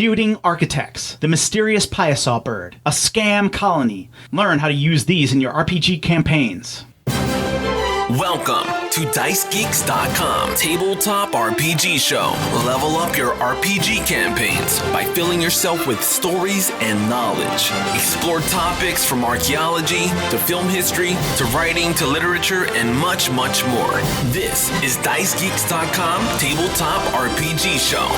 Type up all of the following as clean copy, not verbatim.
feuding architects, the mysterious Piasa bird, a scam colony. Learn how to use these in your RPG campaigns. Welcome to DiceGeeks.com Tabletop RPG Show. Level up your RPG campaigns by filling yourself with stories and knowledge. Explore topics from archaeology to film history to writing to literature and much, much more. This is DiceGeeks.com Tabletop RPG Show.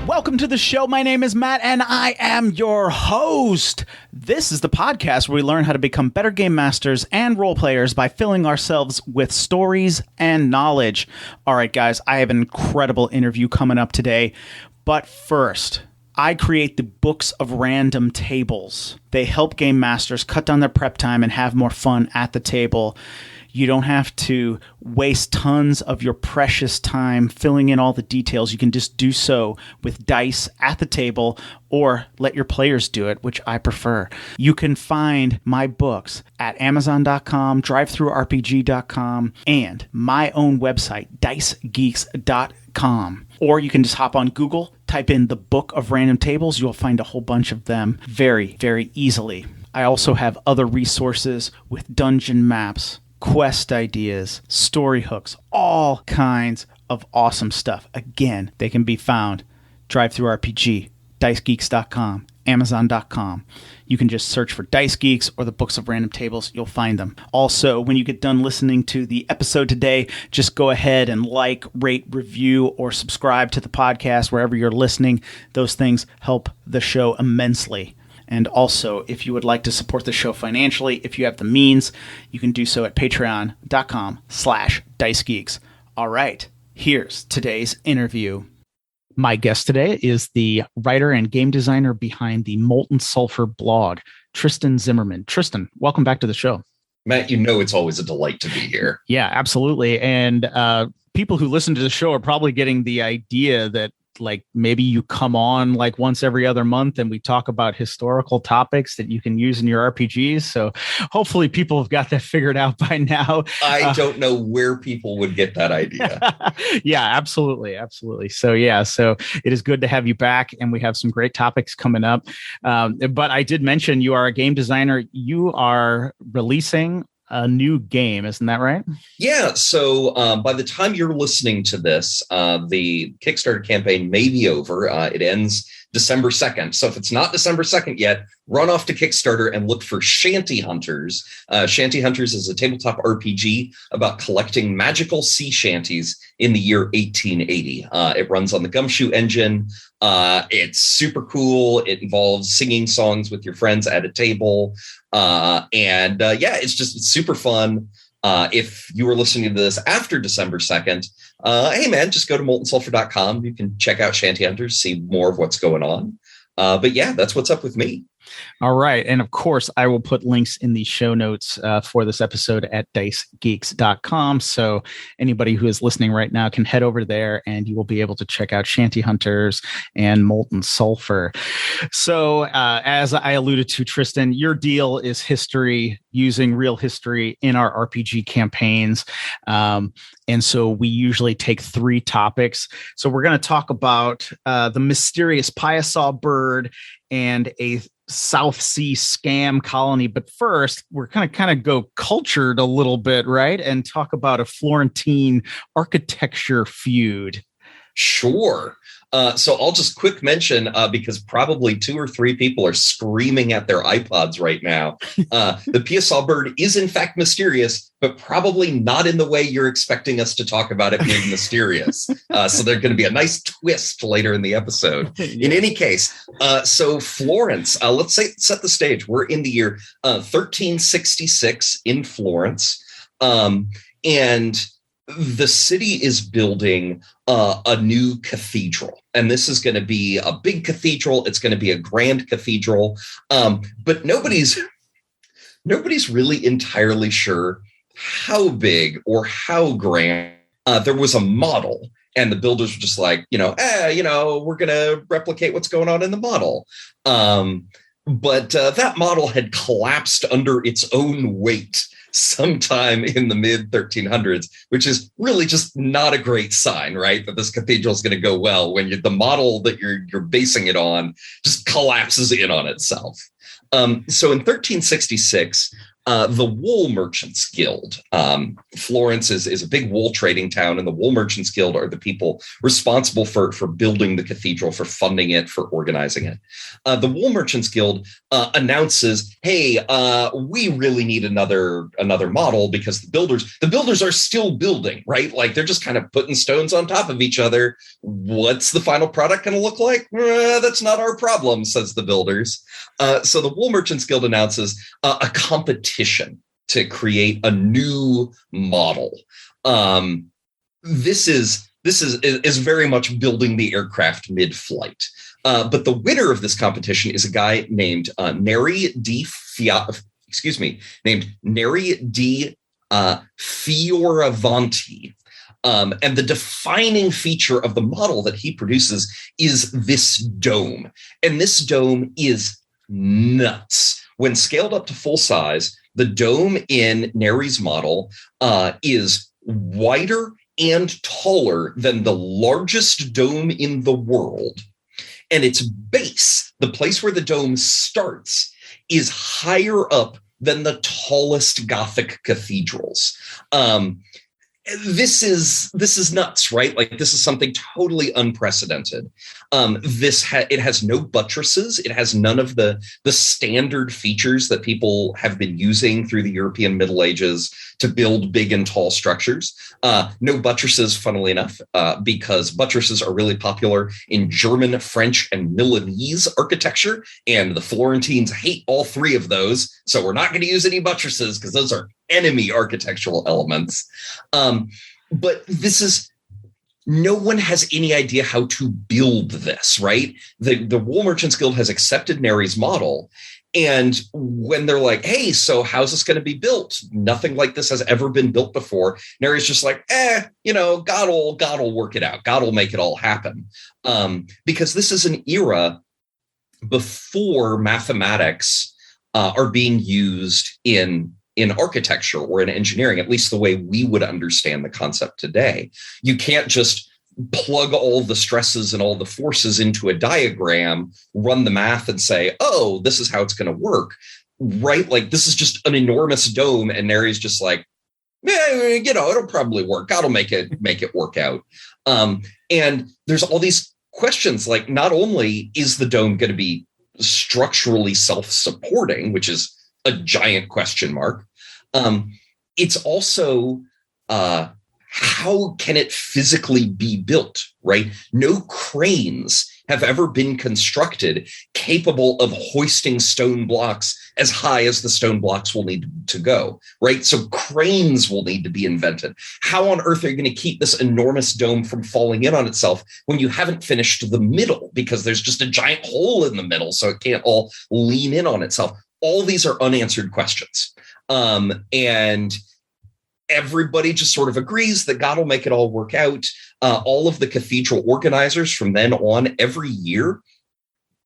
Welcome to the show. My name is Matt, and I am your host. This is the podcast where we learn how to become better game masters and role players by filling ourselves with stories and knowledge. All right, guys, I have an incredible interview coming up today. But first, I create the books of random tables. They help game masters cut down their prep time and have more fun at the table. You don't have to waste tons of your precious time filling in all the details. You can just do so with dice at the table or let your players do it, which I prefer. You can find my books at Amazon.com, DriveThruRPG.com, and my own website, DiceGeeks.com. Or you can just hop on Google, type in the Book of Random Tables. You'll find a whole bunch of them very, very easily. I also have other resources with dungeon maps, quest ideas, story hooks, all kinds of awesome stuff. Again, they can be found DriveThruRPG, DiceGeeks.com, Amazon.com. You can just search for Dice Geeks or the Books of Random Tables. You'll find them. Also, when you get done listening to the episode today, just go ahead and like, rate, review, or subscribe to the podcast wherever you're listening. Those things help the show immensely. And also, if you would like to support the show financially, if you have the means, you can do so at patreon.com/dicegeeks. All right, here's today's interview. My guest today is the writer and game designer behind the Molten Sulfur blog, Tristan Zimmerman. Tristan, welcome back to the show. Matt, you know it's always a delight to be here. Yeah, absolutely. And people who listen to the show are probably getting the idea that like maybe you come on like once every other month and we talk about historical topics that you can use in your RPGs. So hopefully people have got that figured out by now. I don't know where people would get that idea. Yeah, absolutely. Absolutely. So yeah, so it is good to have you back and we have some great topics coming up. But I did mention you are a game designer. You are releasing a new game, isn't that right? Yeah. So by the time you're listening to this, the Kickstarter campaign may be over. It ends December 2nd. So if it's not December 2nd yet, run off to Kickstarter and look for Shanty Hunters. Shanty Hunters is a tabletop RPG about collecting magical sea shanties in the year 1880. It runs on the Gumshoe engine. It's super cool. It involves singing songs with your friends at a table. It's super fun. If you were listening to this after December 2nd, hey man, just go to moltensulfur.com. You can check out Shanty Hunters, see more of what's going on. But yeah, that's what's up with me. All right. And of course, I will put links in the show notes for this episode at dicegeeks.com. So anybody who is listening right now can head over there and you will be able to check out Shanty Hunters and Molten Sulfur. So as I alluded to, Tristan, your deal is history, using real history in our RPG campaigns. And so we usually take 3 topics. So we're going to talk about the mysterious Piasa bird and a South Sea scam colony. But first, we're going to kind of go cultured a little bit, right? And talk about a Florentine architecture feud. Sure. So I'll just quick mention, because probably 2 or 3 people are screaming at their iPods right now. The Piasa bird is in fact mysterious, but probably not in the way you're expecting us to talk about it being mysterious. So there's going to be a nice twist later in the episode. In any case, so Florence, let's set the stage. We're in the year 1366 in Florence. And the city is building a new cathedral, and this is going to be a big cathedral. It's going to be a grand cathedral, but nobody's really entirely sure how big or how grand. There was a model, and the builders were just like, we're going to replicate what's going on in the model. But that model had collapsed under its own weight. sometime in the mid 1300s, which is really just not a great sign, right? That this cathedral is going to go well when the model that you're basing it on just collapses in on itself. So in 1366, the Wool Merchants Guild. Florence is a big wool trading town, and the Wool Merchants Guild are the people responsible for building the cathedral, for funding it, for organizing it. The Wool Merchants Guild announces, "Hey, we really need another model because the builders are still building, right? Like they're just kind of putting stones on top of each other. What's the final product going to look like? That's not our problem," says the builders. So the Wool Merchants Guild announces a competition to create a new model. This is very much building the aircraft mid-flight. But the winner of this competition is a guy named Neri di Fioravanti. And the defining feature of the model that he produces is this dome. And this dome is nuts. When scaled up to full size, the dome in Neri's model is wider and taller than the largest dome in the world. And its base, the place where the dome starts, is higher up than the tallest Gothic cathedrals. This is nuts, right? Like this is something totally unprecedented. It has no buttresses. It has none of the standard features that people have been using through the European Middle Ages to build big and tall structures. No buttresses, funnily enough, because buttresses are really popular in German, French, and Milanese architecture, and the Florentines hate all three of those. So we're not going to use any buttresses because those are enemy architectural elements. But no one has any idea how to build this, right? The Wool Merchants Guild has accepted Neri's model. And when they're like, "Hey, so how's this going to be built? Nothing like this has ever been built before." Neri's just like, God will work it out. God will make it all happen. Because this is an era before mathematics are being used in architecture or in engineering, at least the way we would understand the concept today. You can't just plug all the stresses and all the forces into a diagram, run the math and say, "Oh, this is how it's going to work," right? Like this is just an enormous dome. And Neri's just like, it'll probably work. God will make it work out. And there's all these questions, like not only is the dome going to be structurally self-supporting, which is a giant question mark. It's also how can it physically be built, right? No cranes have ever been constructed capable of hoisting stone blocks as high as the stone blocks will need to go, right? So cranes will need to be invented. How on earth are you going to keep this enormous dome from falling in on itself when you haven't finished the middle because there's just a giant hole in the middle so it can't all lean in on itself? All these are unanswered questions. And everybody just sort of agrees that God will make it all work out. All of the cathedral organizers from then on every year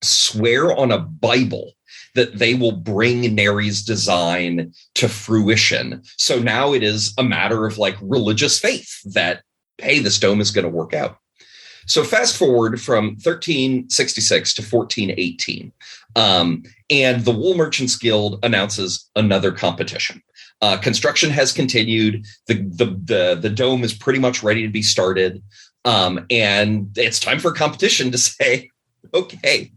swear on a Bible that they will bring Neri's design to fruition. So now it is a matter of like religious faith that, hey, this dome is going to work out. So fast forward from 1366 to 1418, and the Wool Merchants Guild announces another competition. Construction has continued. The dome is pretty much ready to be started, and it's time for a competition to say, okay,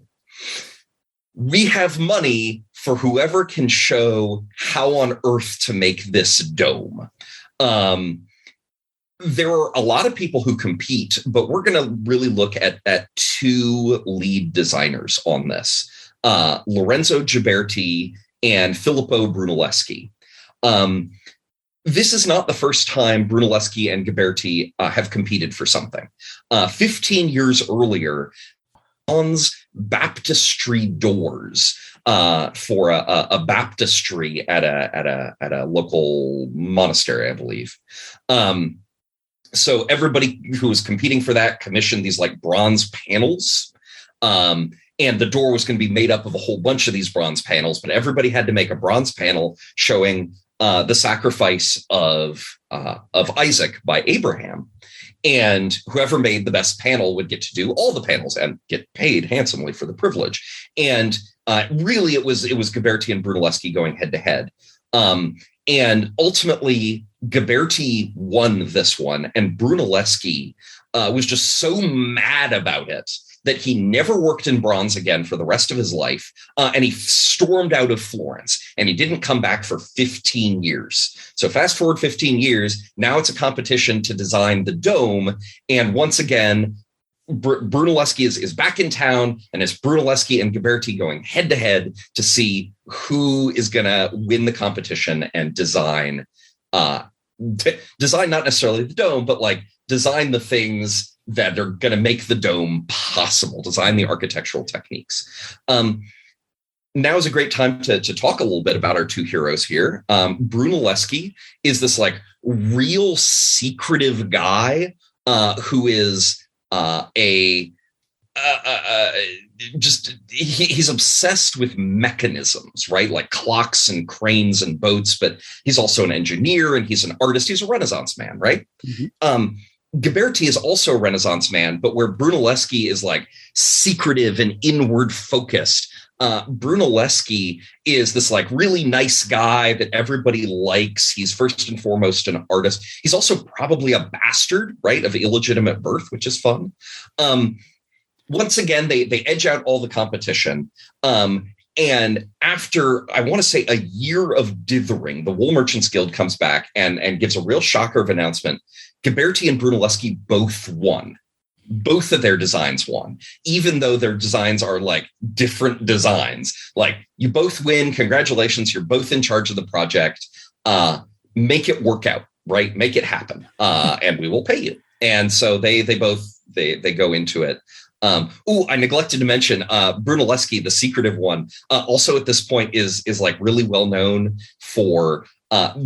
we have money for whoever can show how on earth to make this dome. There are a lot of people who compete, but we're going to really look at two lead designers on this, Lorenzo Ghiberti and Filippo Brunelleschi. This is not the first time Brunelleschi and Ghiberti have competed for something. 15 years earlier, bronze baptistry doors for a baptistry at a local monastery, I believe. So everybody who was competing for that commissioned these like bronze panels. And the door was going to be made up of a whole bunch of these bronze panels, but everybody had to make a bronze panel showing the sacrifice of Isaac by Abraham. And whoever made the best panel would get to do all the panels and get paid handsomely for the privilege. And really, it was Ghiberti and Brunelleschi going head to head. And ultimately, Ghiberti won this one, and Brunelleschi was just so mad about it that he never worked in bronze again for the rest of his life, and he stormed out of Florence, and he didn't come back for 15 years. So fast forward 15 years, now it's a competition to design the dome, and once again, Brunelleschi is back in town, and it's Brunelleschi and Ghiberti going head to head to see who is going to win the competition and design not necessarily the dome, but like design the things that are going to make the dome possible, design the architectural techniques. Now is a great time to talk a little bit about our two heroes here. Brunelleschi is this like real secretive guy who is he's obsessed with mechanisms, right? Like clocks and cranes and boats, but he's also an engineer and he's an artist. He's a Renaissance man, right? Mm-hmm. Ghiberti is also a Renaissance man, but where Brunelleschi is like secretive and inward focused, Brunelleschi is this like really nice guy that everybody likes. He's first and foremost an artist. He's also probably a bastard, right, of illegitimate birth, which is fun. Once again, they edge out all the competition. And after, I want to say, a year of dithering, the Wool Merchants Guild comes back and gives a real shocker of announcement. Ghiberti and Brunelleschi both won. Both of their designs won, even though their designs are like different designs. Like, you both win. Congratulations. You're both in charge of the project. Make it work out, right? Make it happen. And we will pay you. And so they both go into it. I neglected to mention Brunelleschi, the secretive one, also at this point is like really well known for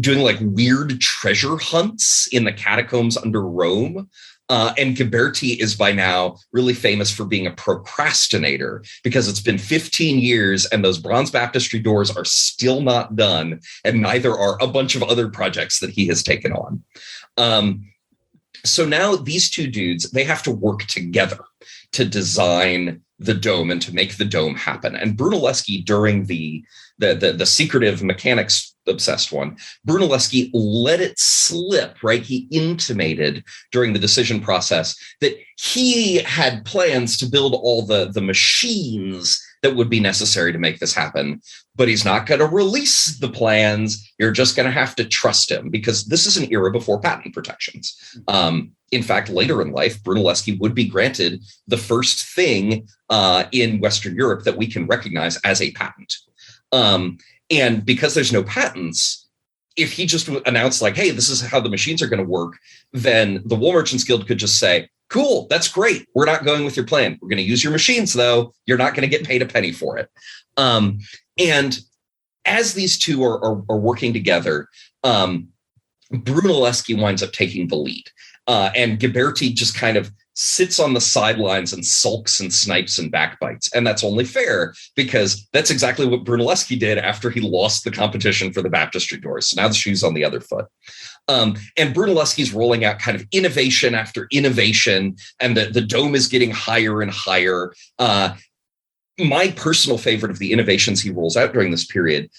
doing like weird treasure hunts in the catacombs under Rome. And Ghiberti is by now really famous for being a procrastinator because it's been 15 years and those bronze baptistry doors are still not done, and neither are a bunch of other projects that he has taken on. So now these two dudes, they have to work together to design the dome and to make the dome happen. And Brunelleschi, during the secretive mechanics obsessed one, Brunelleschi let it slip, right? He intimated during the decision process that he had plans to build all the machines that would be necessary to make this happen, but he's not going to release the plans. You're just going to have to trust him, because this is an era before patent protections. In fact, later in life, Brunelleschi would be granted the first thing in Western Europe that we can recognize as a patent. And because there's no patents, if he just announced like, hey, this is how the machines are going to work, then the Wool Merchants Guild could just say, cool, that's great. We're not going with your plan. We're going to use your machines, though. You're not going to get paid a penny for it. And as these two are working together, Brunelleschi winds up taking the lead. And Ghiberti just kind of sits on the sidelines and sulks and snipes and backbites. And that's only fair, because that's exactly what Brunelleschi did after he lost the competition for the baptistry doors. So now the shoe's on the other foot. And Brunelleschi's rolling out kind of innovation after innovation, and the dome is getting higher and higher. My personal favorite of the innovations he rolls out during this period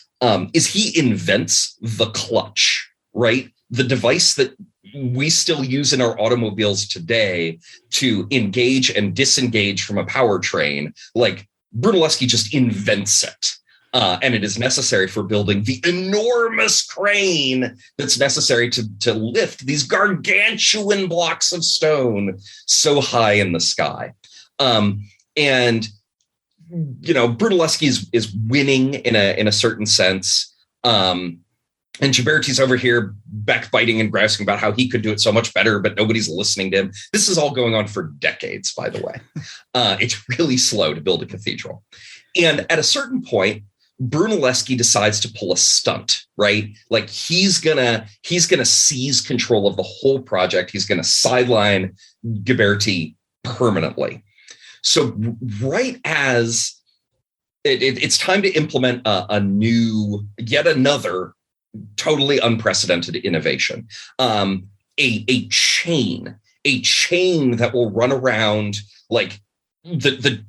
is he invents the clutch, right? The device that we still use in our automobiles today to engage and disengage from a powertrain. Like, Brunelleschi just invents it. And it is necessary for building the enormous crane that's necessary to lift these gargantuan blocks of stone so high in the sky. And, you know, Brunelleschi is winning in a certain sense. And Ghiberti's over here backbiting and grousing about how he could do it so much better, but nobody's listening to him. This is all going on for decades, by the way. It's really slow to build a cathedral. And at a certain point, Brunelleschi decides to pull a stunt, right? Like, he's gonna seize control of the whole project. He's gonna sideline Ghiberti permanently. So right as it's time to implement yet another totally unprecedented innovation. A chain that will run around, like the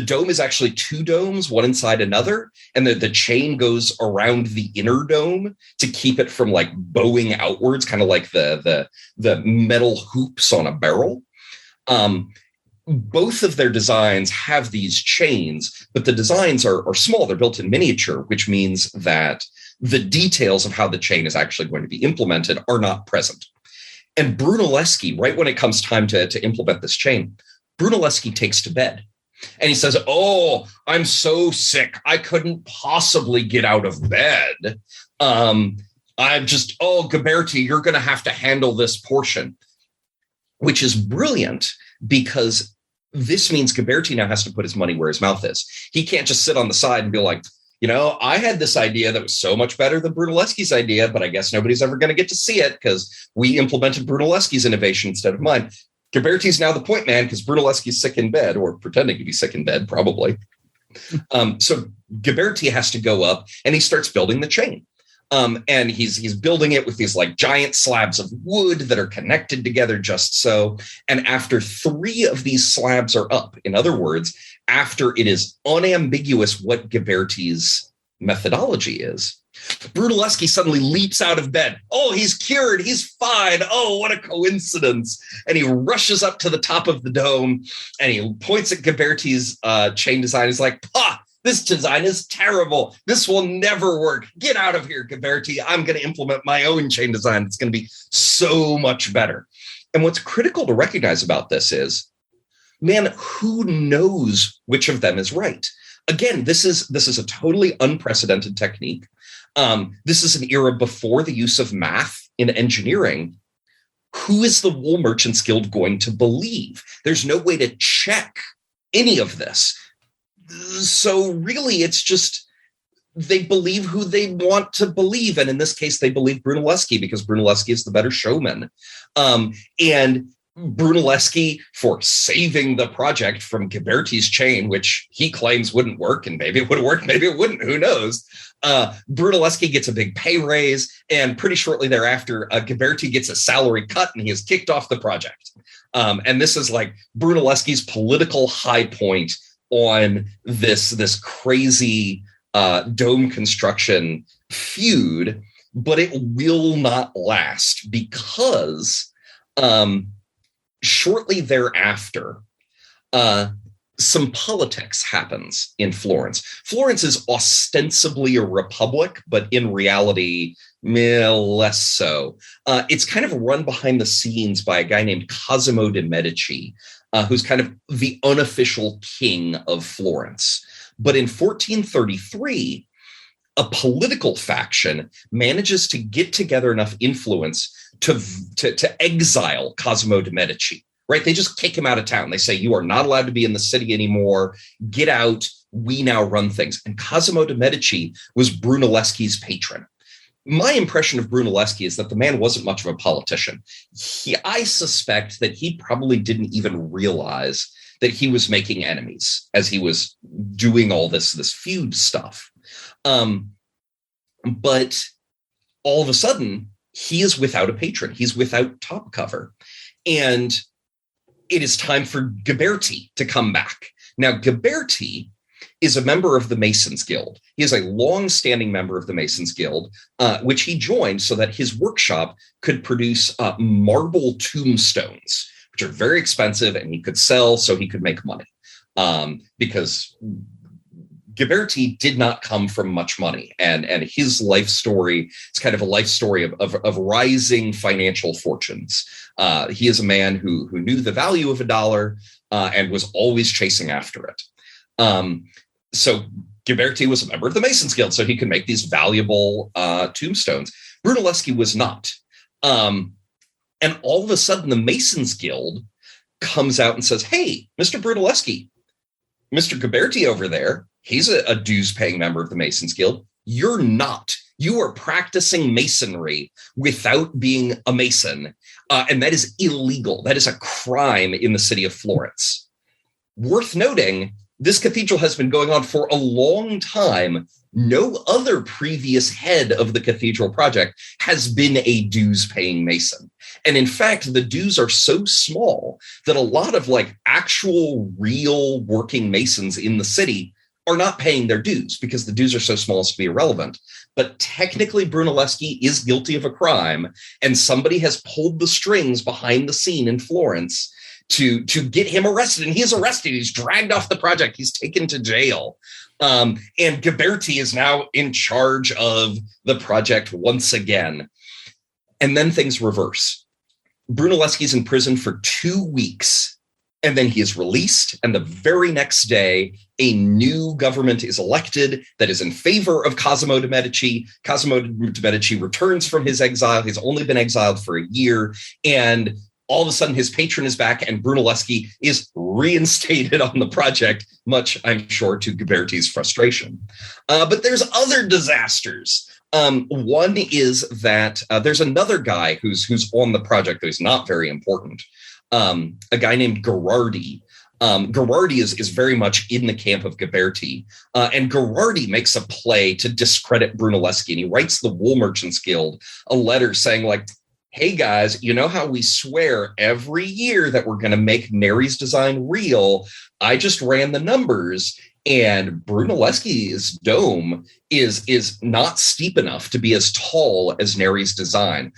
dome is actually two domes, one inside another, and the chain goes around the inner dome to keep it from like bowing outwards, kind of like the metal hoops on a barrel. Both of their designs have these chains, but the designs are small. They're built in miniature, which means that the details of how the chain is actually going to be implemented are not present. And Brunelleschi, right when it comes time to implement this chain, Brunelleschi takes to bed. And he says, "Oh, I'm so sick. I couldn't possibly get out of bed. Ghiberti, you're going to have to handle this portion," which is brilliant because this means Ghiberti now has to put his money where his mouth is. He can't just sit on the side and be like, I had this idea that was so much better than Brunelleschi's idea, but I guess nobody's ever going to get to see it because we implemented Brunelleschi's innovation instead of mine. Ghiberti's now the point man because Brunelleschi's sick in bed, or pretending to be sick in bed, probably. So Ghiberti has to go up and he starts building the chain. And he's building it with these like giant slabs of wood that are connected together just so. And after 3 of these slabs are up, in other words, after it is unambiguous what Ghiberti's methodology is, Brunelleschi suddenly leaps out of bed. Oh, he's cured. He's fine. Oh, what a coincidence. And he rushes up to the top of the dome and he points at Ghiberti's chain design. He's like, "Ha! This design is terrible. This will never work. Get out of here, Ghiberti. I'm going to implement my own chain design. It's going to be so much better." And what's critical to recognize about this is, man, who knows which of them is right? Again, this is a totally unprecedented technique. This is an era before the use of math in engineering. Who is the Wool Merchants Guild going to believe? There's no way to check any of this. So really, it's just they believe who they want to believe. And in this case, they believe Brunelleschi because Brunelleschi is the better showman. And Brunelleschi, for saving the project from Ghiberti's chain, which he claims wouldn't work, and maybe it would work, maybe it wouldn't, who knows. Brunelleschi gets a big pay raise, and pretty shortly thereafter, Ghiberti gets a salary cut and he is kicked off the project. And this is like Brunelleschi's political high point on this crazy dome construction feud, but it will not last because shortly thereafter, some politics happens in Florence. Florence is ostensibly a republic, but in reality, less so. It's kind of run behind the scenes by a guy named Cosimo de' Medici, who's kind of the unofficial king of Florence. But in 1433, a political faction manages to get together enough influence to exile Cosimo de' Medici, right? They just kick him out of town. They say, "You are not allowed to be in the city anymore. Get out. We now run things." And Cosimo de' Medici was Brunelleschi's patron. My impression of Brunelleschi is that the man wasn't much of a politician. I suspect that he probably didn't even realize that he was making enemies as he was doing all this feud stuff. But all of a sudden, he is without a patron. He's without top cover. And it is time for Ghiberti to come back. Now, Ghiberti is a member of the Masons Guild. He is a long-standing member of the Masons Guild, which he joined so that his workshop could produce marble tombstones, which are very expensive, and he could sell so he could make money. Because Ghiberti did not come from much money, and his life story is kind of a life story of rising financial fortunes. He is a man who knew the value of $1 and was always chasing after it. So Ghiberti was a member of the Masons Guild, so he could make these valuable tombstones. Brunelleschi was not. And all of a sudden, the Masons Guild comes out and says, "Hey, Mr. Brunelleschi, Mr. Ghiberti over there, he's a dues-paying member of the Masons Guild. You're not. You are practicing masonry without being a mason, and that is illegal. That is a crime in the city of Florence." Worth noting, this cathedral has been going on for a long time. No other previous head of the cathedral project has been a dues-paying mason. And in fact, the dues are so small that a lot of like actual real working masons in the city are not paying their dues because the dues are so small as to be irrelevant. But technically, Brunelleschi is guilty of a crime, and somebody has pulled the strings behind the scene in Florence to get him arrested. And he is arrested. He's dragged off the project. He's taken to jail. And Ghiberti is now in charge of the project once again. And then things reverse. Brunelleschi's in prison for 2 weeks, and then he is released. And the very next day, a new government is elected that is in favor of Cosimo de' Medici. Cosimo de' Medici returns from his exile. He's only been exiled for a year. And all of a sudden, his patron is back, and Brunelleschi is reinstated on the project, much, I'm sure, to Ghiberti's frustration. But there's other disasters. One is that there's another guy who's on the project that is not very important, a guy named Gherardi. Gherardi is very much in the camp of Ghiberti, and Gherardi makes a play to discredit Brunelleschi, and he writes the Wool Merchants Guild a letter saying, like, hey guys, you know how we swear every year that we're going to make Neri's design real? I just ran the numbers, and Brunelleschi's dome is not steep enough to be as tall as Neri's design.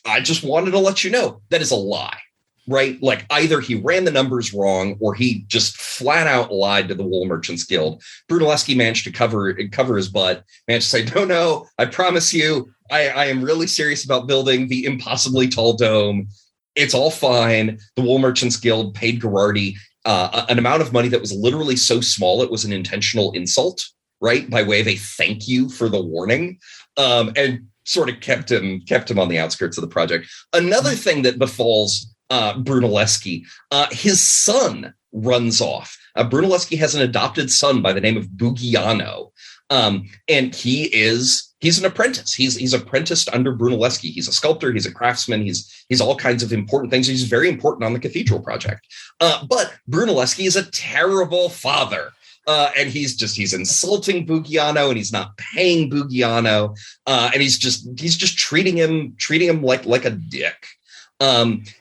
I just wanted to let you know that is a lie, right? Like either he ran the numbers wrong or he just flat out lied to the Wool Merchants Guild. Brunelleschi managed to cover his butt, managed to say, no, I promise you, I am really serious about building the impossibly tall dome. It's all fine. The Wool Merchants Guild paid Gherardi an amount of money that was literally so small it was an intentional insult, right? By way of a thank you for the warning, and sort of kept him on the outskirts of the project. Another thing that befalls Brunelleschi, his son runs off. Brunelleschi has an adopted son by the name of Bugiano, and he's an apprentice. He's apprenticed under Brunelleschi. He's a sculptor. He's a craftsman. He's all kinds of important things. He's very important on the cathedral project. But Brunelleschi is a terrible father. And he's insulting Bugiano, and he's not paying Bugiano. And he's just treating him like a dick.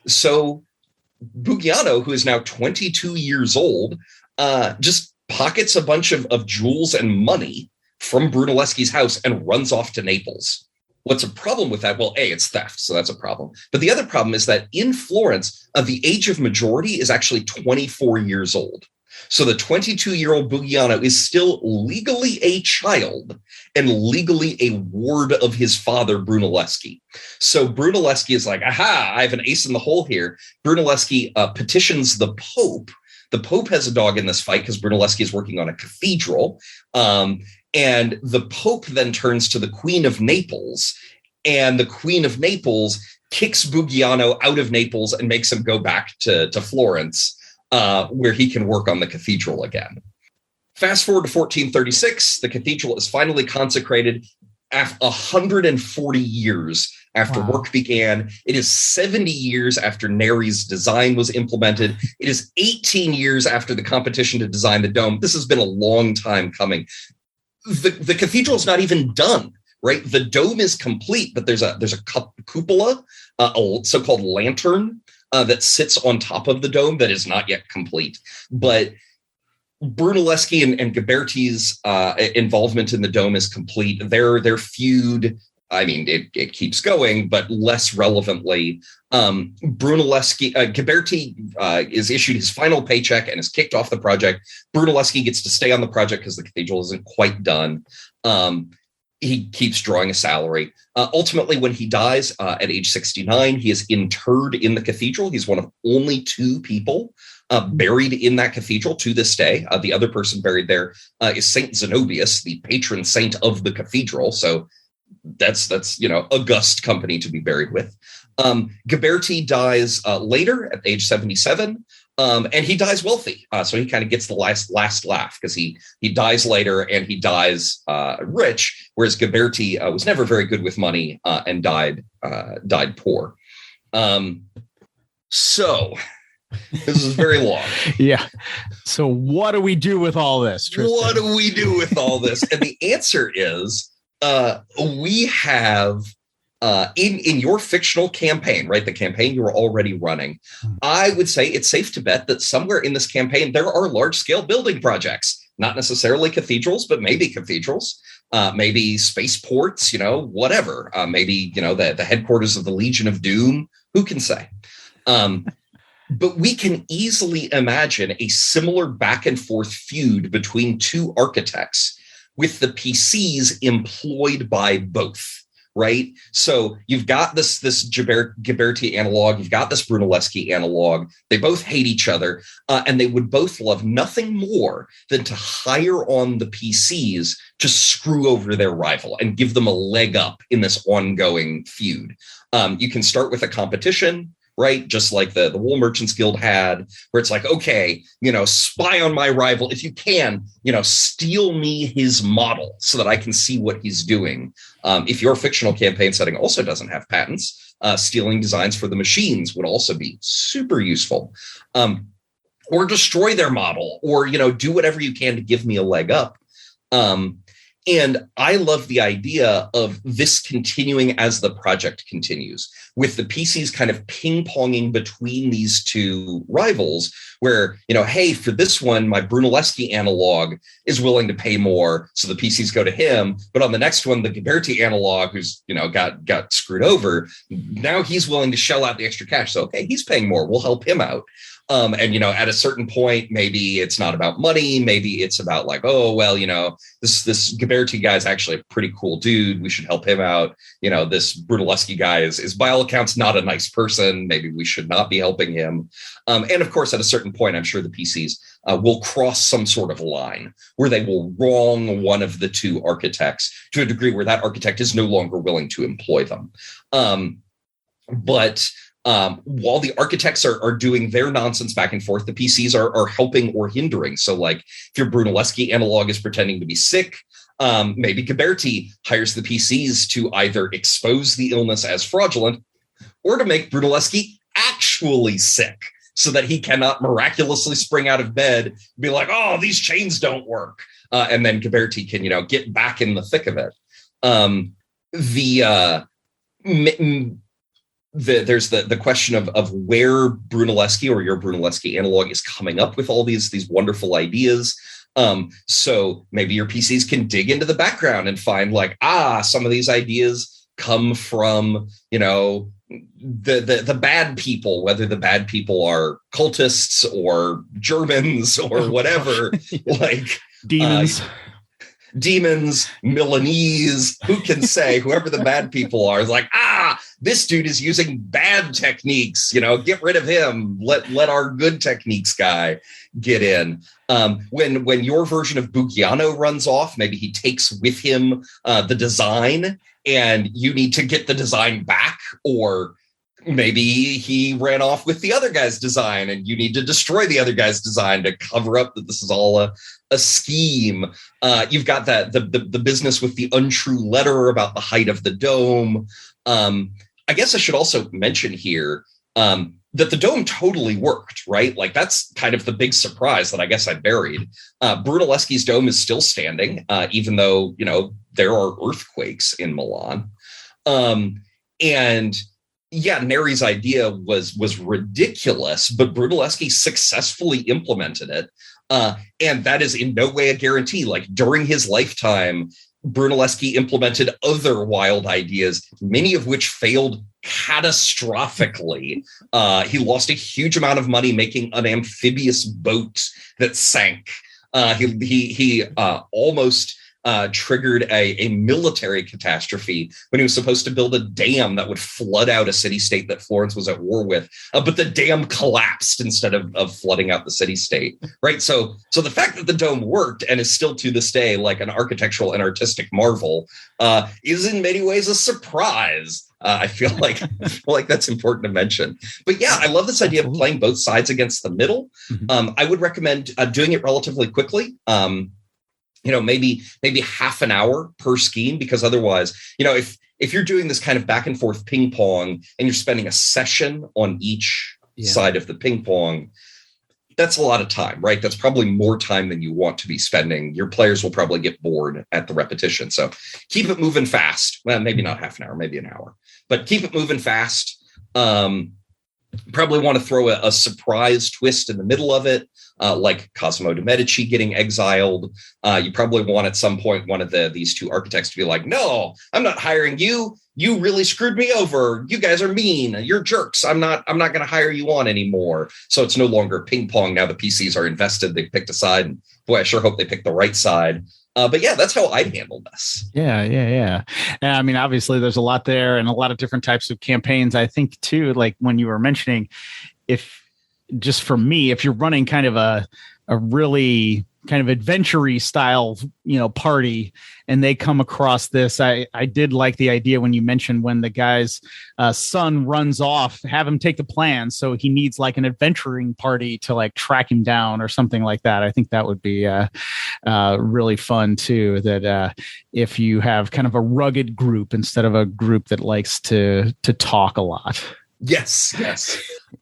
So Bugiano, who is now 22 years old, just pockets a bunch of jewels and money from Brunelleschi's house and runs off to Naples. What's a problem with that? Well, A, it's theft, so that's a problem. But the other problem is that in Florence, the age of majority is actually 24 years old. So the 22-year-old Bugiano is still legally a child and legally a ward of his father, Brunelleschi. So Brunelleschi is like, aha, I have an ace in the hole here. Brunelleschi petitions the Pope. The Pope has a dog in this fight because Brunelleschi is working on a cathedral. And the Pope then turns to the Queen of Naples, and the Queen of Naples kicks Bugiano out of Naples and makes him go back to Florence, where he can work on the cathedral again. Fast forward to 1436, the cathedral is finally consecrated 140 years after work began. It is 70 years after Neri's design was implemented. It is 18 years after the competition to design the dome. This has been a long time coming. The cathedral is not even done, right? The dome is complete, but there's a cupola, a so-called lantern that sits on top of the dome that is not yet complete. But Brunelleschi and Ghiberti's involvement in the dome is complete. Their feud, I mean, it keeps going, but less relevantly, Ghiberti is issued his final paycheck and is kicked off the project. Brunelleschi gets to stay on the project because the cathedral isn't quite done. He keeps drawing a salary. Ultimately, when he dies at age 69, he is interred in the cathedral. He's one of only 2 people buried in that cathedral to this day. The other person buried there is Saint Zenobius, the patron saint of the cathedral. So that's august company to be buried with. Ghiberti dies later at age 77. And he dies wealthy. So he kind of gets the last laugh because he dies later and he dies rich, whereas Ghiberti was never very good with money and died poor. So This is very long. Yeah. So what do we do with all this, Tristan? What do we do with all this? And the answer is we have in your fictional campaign, right? The campaign you're already running. I would say it's safe to bet that somewhere in this campaign, there are large scale building projects, not necessarily cathedrals, but maybe cathedrals, maybe spaceports, whatever, maybe, the headquarters of the Legion of Doom. Who can say? But we can easily imagine a similar back and forth feud between two architects with the PCs employed by both. Right. So you've got this Ghiberti analog. You've got this Brunelleschi analog. They both hate each other, and they would both love nothing more than to hire on the PCs to screw over their rival and give them a leg up in this ongoing feud. You can start with a competition, right? Just like the Wool Merchants Guild had, where it's like, okay, spy on my rival. If you can, steal me his model so that I can see what he's doing. If your fictional campaign setting also doesn't have patents, stealing designs for the machines would also be super useful. Or destroy their model, or, do whatever you can to give me a leg up. And I love the idea of this continuing as the project continues, with the PCs kind of ping-ponging between these two rivals where, hey, for this one, my Brunelleschi analog is willing to pay more, so the PCs go to him. But on the next one, the Ghiberti analog, who's, got screwed over, now he's willing to shell out the extra cash. So, okay, he's paying more. We'll help him out. And, at a certain point, maybe it's not about money. Maybe it's about like, oh, well, this Ghiberti guy is actually a pretty cool dude. We should help him out. This Brunelleschi guy is by all accounts not a nice person. Maybe we should not be helping him. And of course, at a certain point, I'm sure the PCs will cross some sort of line where they will wrong one of the two architects to a degree where that architect is no longer willing to employ them. But while the architects are doing their nonsense back and forth, the PCs are helping or hindering. So like if your Brunelleschi analog is pretending to be sick, maybe Ghiberti hires the PCs to either expose the illness as fraudulent or to make Brunelleschi actually sick so that he cannot miraculously spring out of bed and be like, oh, these chains don't work. And then Ghiberti can, get back in the thick of it. There's the question of where Brunelleschi or your Brunelleschi analog is coming up with all these wonderful ideas. So maybe your PCs can dig into the background and find like, some of these ideas come from, the bad people, whether the bad people are cultists or Germans or whatever, like demons, Milanese, who can say, whoever the bad people are, is like, this dude is using bad techniques, get rid of him. Let our good techniques guy get in. When your version of Bugiano runs off, maybe he takes with him the design and you need to get the design back, or maybe he ran off with the other guy's design and you need to destroy the other guy's design to cover up that this is all a scheme. You've got the business with the untrue letter about the height of the dome. I guess I should also mention here that the dome totally worked, right? Like that's kind of the big surprise that I guess I buried. Brunelleschi's dome is still standing, even though, there are earthquakes in Milan. And yeah, Neri's idea was ridiculous, but Brunelleschi successfully implemented it. And that is in no way a guarantee. Like during his lifetime, Brunelleschi implemented other wild ideas, many of which failed catastrophically. He lost a huge amount of money making an amphibious boat that sank. He almost triggered a military catastrophe when he was supposed to build a dam that would flood out a city-state that Florence was at war with. But the dam collapsed instead of flooding out the city-state, right? So the fact that the dome worked and is still to this day like an architectural and artistic marvel is in many ways a surprise. I feel like that's important to mention. But yeah, I love this idea of playing both sides against the middle. I would recommend doing it relatively quickly. Maybe half an hour per scheme, because otherwise, if you're doing this kind of back and forth ping pong and you're spending a session on each side of the ping pong. That's a lot of time, right? That's probably more time than you want to be spending. Your players will probably get bored at the repetition. So keep it moving fast. Well, maybe not half an hour, maybe an hour, but keep it moving fast. Probably want to throw a surprise twist in the middle of it, like Cosimo de' Medici getting exiled. You probably want at some point one of these two architects to be like, no, I'm not hiring you. You really screwed me over. You guys are mean. You're jerks. I'm not going to hire you on anymore. So it's no longer ping pong. Now the PCs are invested. They picked a side. And boy, I sure hope they picked the right side. But yeah, that's how I'd handle this. Yeah. And I mean, obviously there's a lot there and a lot of different types of campaigns. I think too, like when you were mentioning, if just for me, if you're running kind of a really kind of adventure-y style, party, and they come across this, I did like the idea when you mentioned when the guy's son runs off, have him take the plan. So he needs like an adventuring party to like track him down or something like that. I think that would be really fun too, that if you have kind of a rugged group instead of a group that likes to talk a lot. Yes.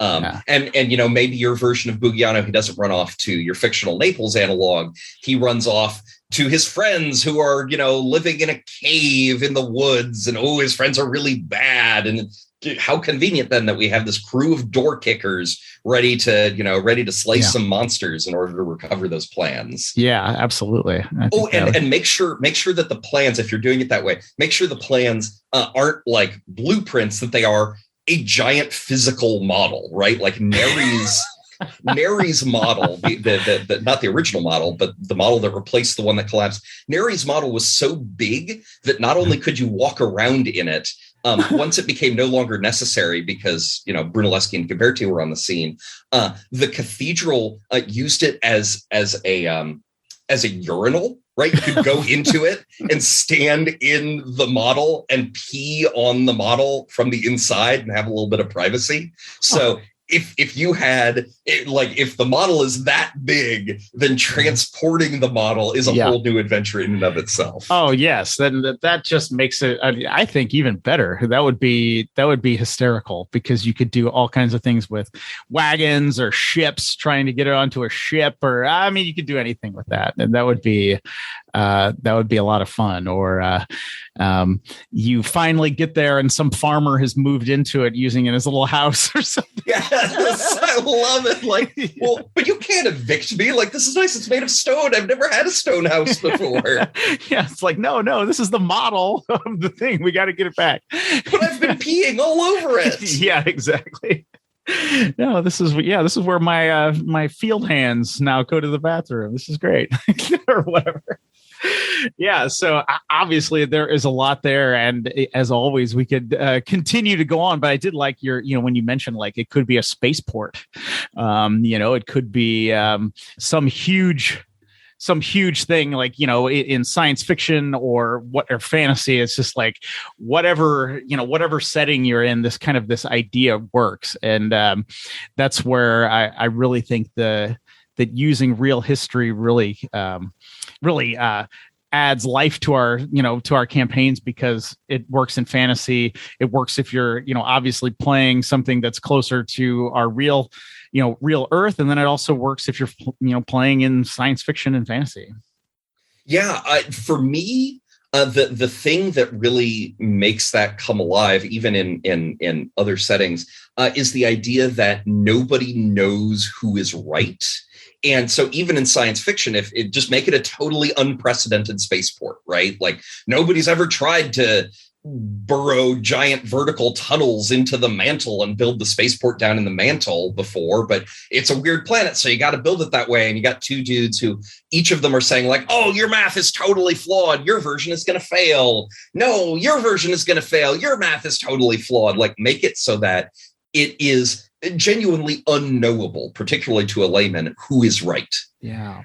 And maybe your version of Bugiano, he doesn't run off to your fictional Naples analog. He runs off to his friends who are, living in a cave in the woods, and his friends are really bad. And how convenient then that we have this crew of door kickers ready to slice some monsters in order to recover those plans. Yeah, absolutely. And make sure that the plans, if you're doing it that way, make sure the plans aren't like blueprints, that they are a giant physical model, right? Like Neri's model, the not the original model, but the model that replaced the one that collapsed. Neri's model was so big that not only could you walk around in it, once it became no longer necessary because, Brunelleschi and Ghiberti were on the scene, the cathedral used it as a urinal. Right, you could go into it and stand in the model and pee on the model from the inside and have a little bit of privacy. So if you had it, like if the model is that big, then transporting the model is a whole new adventure in and of itself. Oh yes, then that just makes it, I think, even better. That would be hysterical, because you could do all kinds of things with wagons or ships, trying to get it onto a ship, or you could do anything with that, and that would be a lot of fun. Or you finally get there and some farmer has moved into it using it as a little house or something. Yes, I love it. Like, well, but you can't evict me. Like, this is nice. It's made of stone. I've never had a stone house before. Yeah, it's like, no, this is the model of the thing. We got to get it back. But I've been peeing all over it. Yeah, exactly. No, this is where my field hands now go to the bathroom. This is great. Or whatever. Yeah, so obviously there is a lot there, and as always, we could continue to go on. But I did like your, when you mentioned like it could be a spaceport, it could be some huge thing, like in science fiction or fantasy. It's just like whatever setting you're in, this idea works, and that's where I really think that using real history really adds life to our campaigns, because it works in fantasy. It works if you're obviously playing something that's closer to our real Earth, and then it also works if you're playing in science fiction and fantasy. Yeah, for me, the thing that really makes that come alive, even in other settings, is the idea that nobody knows who is right. And so even in science fiction, if it just make it a totally unprecedented spaceport, right? Like nobody's ever tried to burrow giant vertical tunnels into the mantle and build the spaceport down in the mantle before, but it's a weird planet, so you got to build it that way. And you got two dudes who each of them are saying like, oh, your math is totally flawed. Your version is going to fail. No, your version is going to fail. Your math is totally flawed. Like make it so that it is genuinely unknowable, particularly to a layman, who is right. Yeah.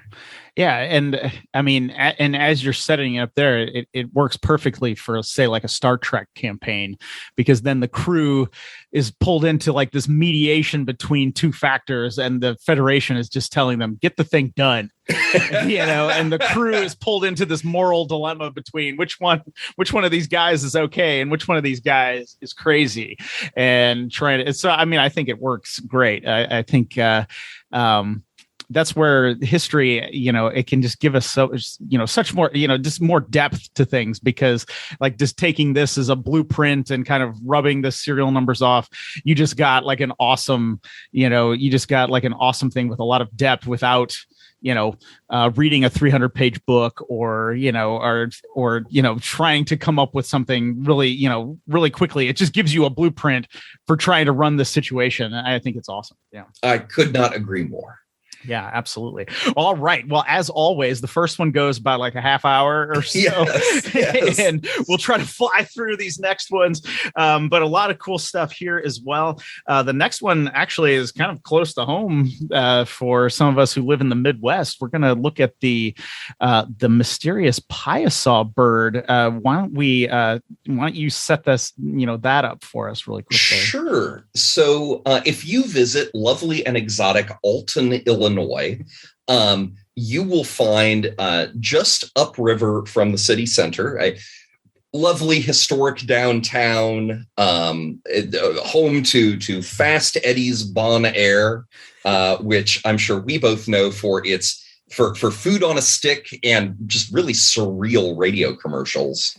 Yeah. And I mean, and as you're setting it up there, it works perfectly for, say, like a Star Trek campaign, because then the crew is pulled into like this mediation between two factors, and the Federation is just telling them, get the thing done. And the crew is pulled into this moral dilemma between which one of these guys is okay and which one of these guys is crazy, and trying to. So, I mean, I think it works great. I think, that's where history, it can just give us such more, just more depth to things, because like just taking this as a blueprint and kind of rubbing the serial numbers off, you just got like an awesome thing with a lot of depth without, reading a 300-page book or trying to come up with something really quickly. It just gives you a blueprint for trying to run this situation. I think it's awesome. Yeah. I could not agree more. Yeah, absolutely. All right. Well, as always, the first one goes about like a half hour or so, yes. And we'll try to fly through these next ones. But a lot of cool stuff here as well. The next one actually is kind of close to home for some of us who live in the Midwest. We're going to look at the mysterious Piasa bird. Why don't you set this, that up for us really quickly? Sure. So if you visit lovely and exotic Alton, Illinois, you will find just upriver from the city center, a lovely historic downtown, home to Fast Eddie's Bon Air, which I'm sure we both know for food on a stick and just really surreal radio commercials.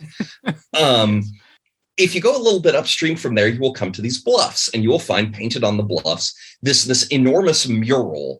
If you go a little bit upstream from there, you will come to these bluffs, and you will find painted on the bluffs this enormous mural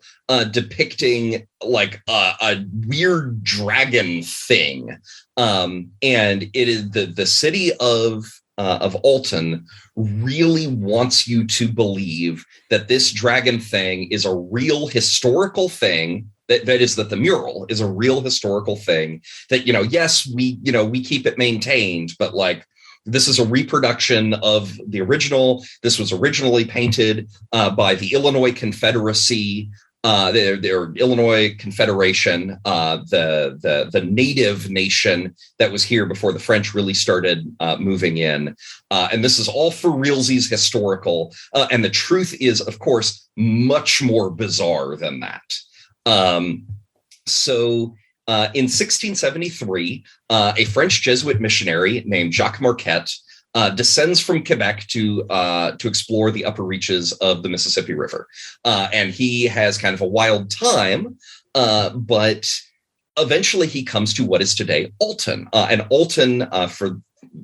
depicting like a weird dragon thing. And it is the city of Alton really wants you to believe that this dragon thing is a real historical thing. That the mural is a real historical thing. That yes, we keep it maintained, but like, this is a reproduction of the original. This was originally painted by the Illinois Confederacy, their Illinois Confederation, the native nation that was here before the French really started moving in. And this is all for realsies historical. And the truth is, of course, much more bizarre than that. In 1673, a French Jesuit missionary named Jacques Marquette descends from Quebec to explore the upper reaches of the Mississippi River. And he has kind of a wild time, but eventually he comes to what is today Alton. And Alton, for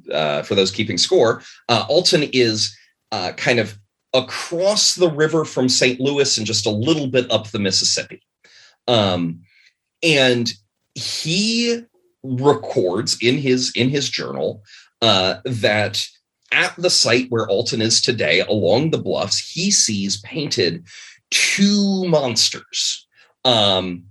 those keeping score, Alton is kind of across the river from St. Louis and just a little bit up the Mississippi. And he records in his journal that at the site where Alton is today, along the bluffs, he sees painted two monsters. And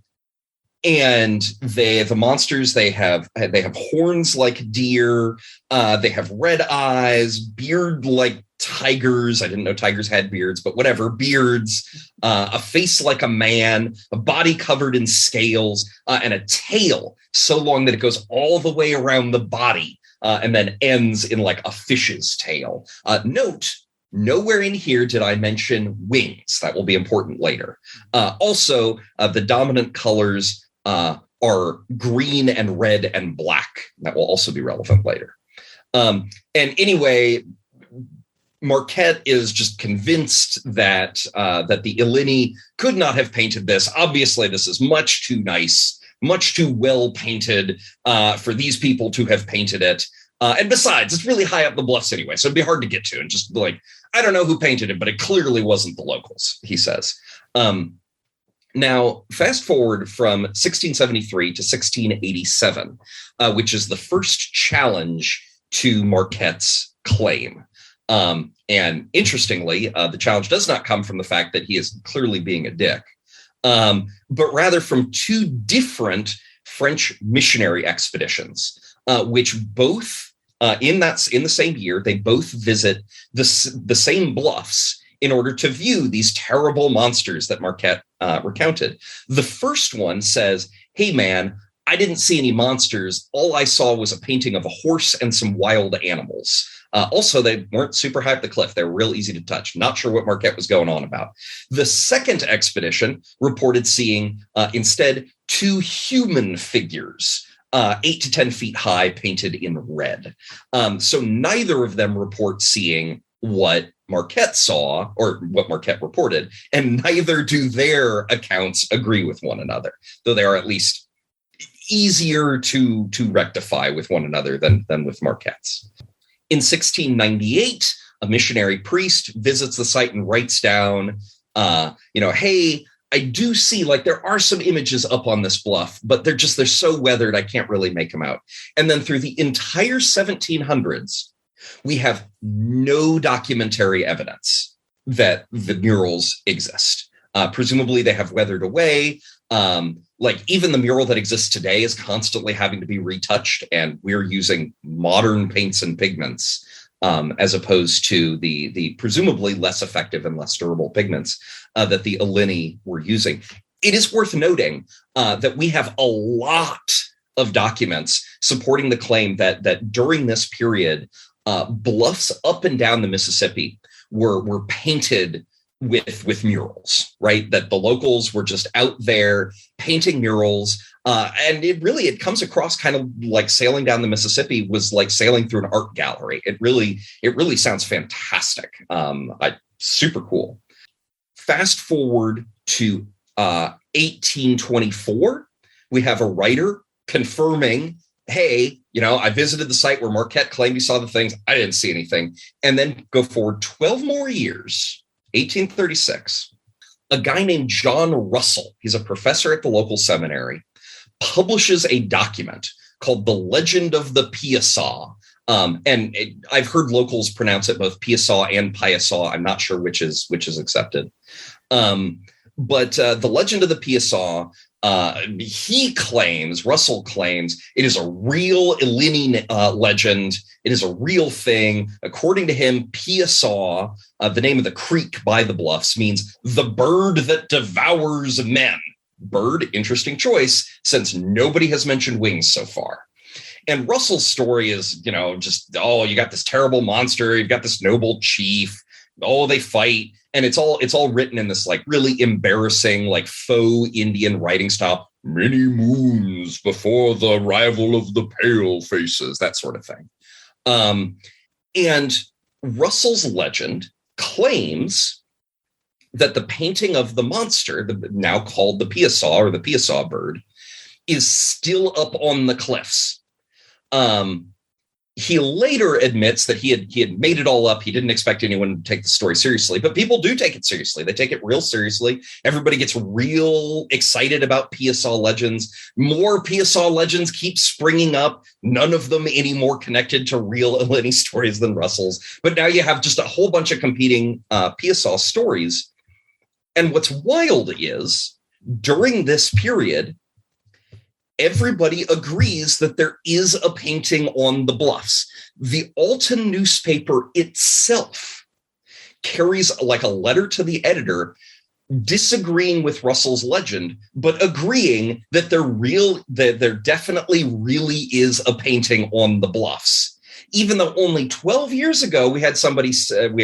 the monsters, they have horns like deer, they have red eyes, beard like tigers. I didn't know tigers had beards, but whatever, beards, a face like a man, a body covered in scales, and a tail so long that it goes all the way around the body and then ends in like a fish's tail. Note, nowhere in here did I mention wings. That will be important later. Also, the dominant colors are green and red and black. That will also be relevant later. And anyway, Marquette is just convinced that the Illini could not have painted this. Obviously, this is much too nice, much too well painted for these people to have painted it. And besides, it's really high up the bluffs anyway, so it'd be hard to get to. And just like, I don't know who painted it, but it clearly wasn't the locals, he says. Now, fast forward from 1673 to 1687, which is the first challenge to Marquette's claim. And interestingly, the challenge does not come from the fact that he is clearly being a dick, but rather from two different French missionary expeditions, which both in the same year, they both visit the same bluffs in order to view these terrible monsters that Marquette recounted. The first one says, "Hey, man, I didn't see any monsters. All I saw was a painting of a horse and some wild animals. Also, they weren't super high up the cliff. They were real easy to touch. Not sure what Marquette was going on about." The second expedition reported seeing instead 2 human figures, 8 to 10 feet high, painted in red. So neither of them report seeing what Marquette saw or what Marquette reported, and neither do their accounts agree with one another, though they are at least easier to rectify with one another than with Marquette's. In 1698, a missionary priest visits the site and writes down, "Hey, I do see like there are some images up on this bluff, but they're so weathered, I can't really make them out." And then through the entire 1700s, we have no documentary evidence that the murals exist. Presumably they have weathered away. Like even the mural that exists today is constantly having to be retouched, and we're using modern paints and pigments as opposed to the presumably less effective and less durable pigments that the Alini were using. It is worth noting that we have a lot of documents supporting the claim that during this period, bluffs up and down the Mississippi were painted with murals, right? That the locals were just out there painting murals. And it comes across kind of like sailing down the Mississippi was like sailing through an art gallery. It really sounds fantastic. Super cool. Fast forward to 1824, we have a writer confirming, "Hey, I visited the site where Marquette claimed he saw the things. I didn't see anything." And then go forward 12 more years, 1836, a guy named John Russell, he's a professor at the local seminary, publishes a document called The Legend of the Piasa. I've heard locals pronounce it both Piasa and Piasa. I'm not sure which is accepted. But The Legend of the Piasa, Russell claims it is a real Alini legend. It is a real thing. According to him, Piasa, the name of the creek by the bluffs, means the bird that devours men. Bird, interesting choice, since nobody has mentioned wings so far. And Russell's story is, you got this terrible monster. You've got this noble chief. Oh, they fight. And it's all written in this like really embarrassing, like faux Indian writing style. Many moons before the arrival of the pale faces, that sort of thing. And Russell's legend claims that the painting of the monster, now called the Piasa or the Piasa bird, is still up on the cliffs. He later admits that he had made it all up. He didn't expect anyone to take the story seriously, but people do take it seriously. They take it real seriously. Everybody gets real excited about Piasa legends. More Piasa legends keep springing up. None of them any more connected to real Alini stories than Russell's. But now you have just a whole bunch of competing Piasa stories. And what's wild is during this period, everybody agrees that there is a painting on the bluffs. The Alton newspaper itself carries like a letter to the editor disagreeing with Russell's legend, but agreeing that there definitely really is a painting on the bluffs. Even though only 12 years ago, we have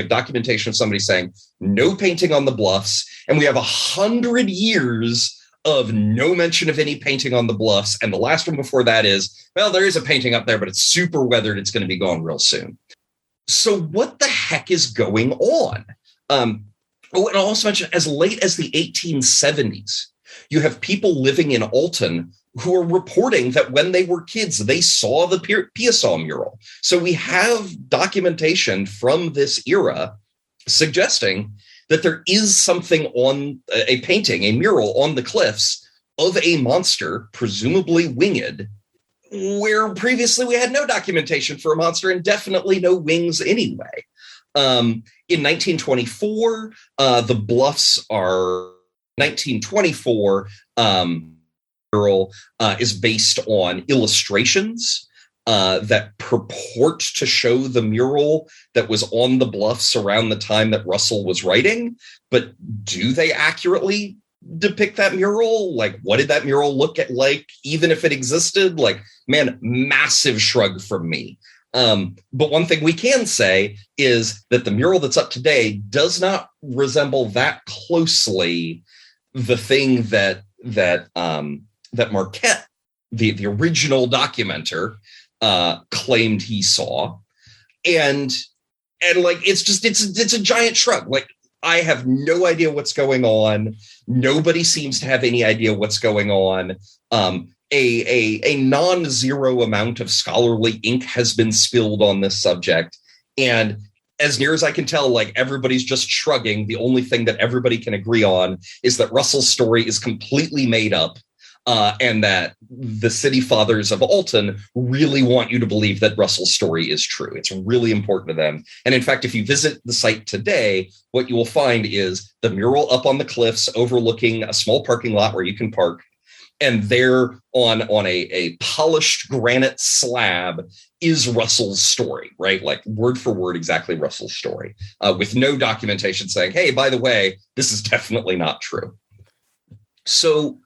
documentation of somebody saying no painting on the bluffs, and we have 100 years of no mention of any painting on the bluffs. And the last one before that is, well, there is a painting up there, but it's super weathered. It's going to be gone real soon. So what the heck is going on? And I'll also mention, as late as the 1870s, you have people living in Alton who are reporting that when they were kids, they saw the Piasa mural. So we have documentation from this era suggesting that there is something on a painting, a mural on the cliffs of a monster, presumably winged, where previously we had no documentation for a monster and definitely no wings anyway. In 1924, the bluffs are 1924 mural is based on illustrations that purport to show the mural that was on the bluffs around the time that Russell was writing, but do they accurately depict that mural? Like, what did that mural look at like, even if it existed? Like, man, massive shrug from me. But one thing we can say is that the mural that's up today does not resemble that closely the thing that Marquette, the original documenter, claimed he saw. And like, it's a giant shrug. Like, I have no idea what's going on. Nobody seems to have any idea what's going on. A non-zero amount of scholarly ink has been spilled on this subject. And as near as I can tell, like, everybody's just shrugging. The only thing that everybody can agree on is that Russell's story is completely made up. And that the city fathers of Alton really want you to believe that Russell's story is true. It's really important to them. And in fact, if you visit the site today, what you will find is the mural up on the cliffs overlooking a small parking lot where you can park. And there on a polished granite slab is Russell's story, right? Like, word for word, exactly Russell's story, with no documentation saying, hey, by the way, this is definitely not true. So,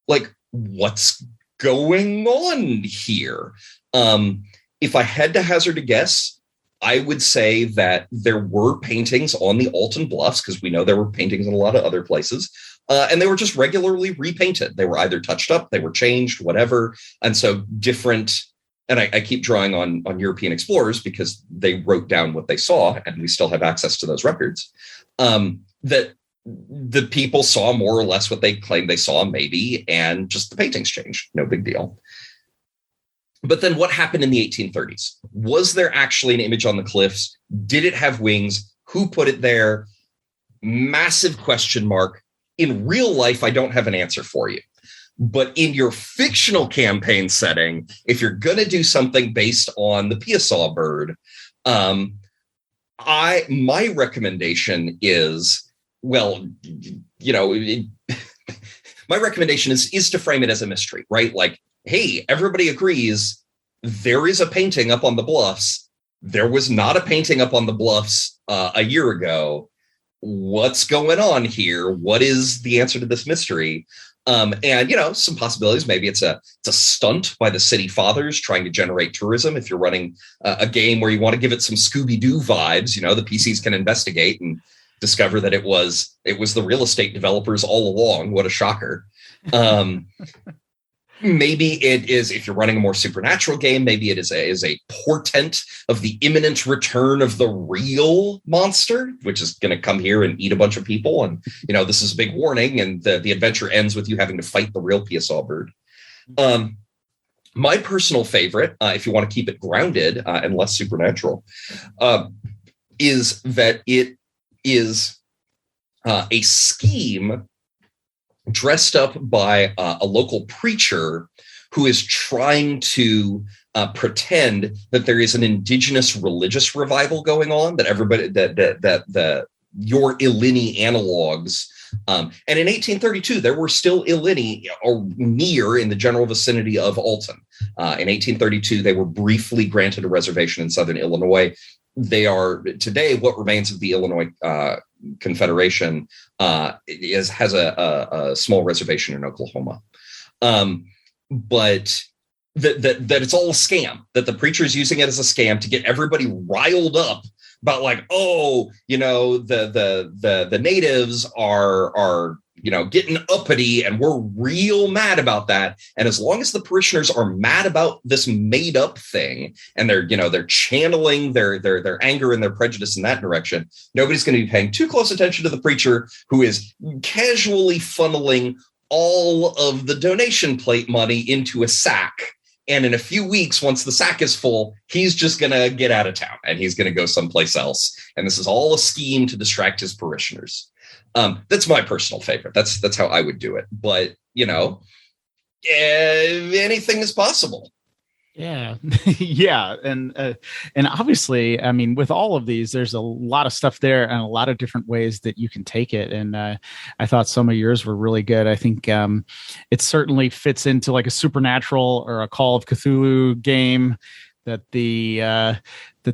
like, what's going on here? If I had to hazard a guess, I would say that there were paintings on the Alton Bluffs, because we know there were paintings in a lot of other places, and they were just regularly repainted. They were either touched up, they were changed, whatever. And so different, and I keep drawing on European explorers because they wrote down what they saw, and we still have access to those records, that the people saw more or less what they claimed they saw, maybe, and just the paintings changed. No big deal. But then what happened in the 1830s? Was there actually an image on the cliffs? Did it have wings? Who put it there? Massive question mark. In real life, I don't have an answer for you. But in your fictional campaign setting, if you're going to do something based on the Piasa bird, my recommendation is, well, you know, my recommendation is to frame it as a mystery, right? Like, hey, everybody agrees there is a painting up on the bluffs. There was not a painting up on the bluffs a year ago. What's going on here? What is the answer to this mystery? And, you know, some possibilities. Maybe it's a stunt by the city fathers trying to generate tourism. If you're running a game where you want to give it some Scooby-Doo vibes, you know, the PCs can investigate and discover that it was the real estate developers all along. What a shocker. Maybe it is, if you're running a more supernatural game, maybe it is a portent of the imminent return of the real monster, which is going to come here and eat a bunch of people. And, you know, this is a big warning. And the adventure ends with you having to fight the real Piasa bird. My personal favorite, if you want to keep it grounded and less supernatural, is that it is a scheme dressed up by a local preacher who is trying to pretend that there is an indigenous religious revival going on, that everybody, that your Illini analogs. And in 1832, there were still Illini or near in the general vicinity of Alton. In 1832, they were briefly granted a reservation in southern Illinois. They are today what remains of the Illinois Confederation has a small reservation in Oklahoma. But that it's all a scam, that the preacher is using it as a scam to get everybody riled up about, like, oh, you know, the natives are you know, getting uppity, and we're real mad about that. And as long as the parishioners are mad about this made up thing, and they're channeling their anger and their prejudice in that direction, nobody's going to be paying too close attention to the preacher, who is casually funneling all of the donation plate money into a sack. And in a few weeks, once the sack is full, he's just going to get out of town and he's going to go someplace else. And this is all a scheme to distract his parishioners. That's my personal favorite. That's how I would do it. But, you know, anything is possible. Yeah, yeah, and obviously, I mean, with all of these, there's a lot of stuff there and a lot of different ways that you can take it. And I thought some of yours were really good. I think it certainly fits into like a Supernatural or a Call of Cthulhu game. That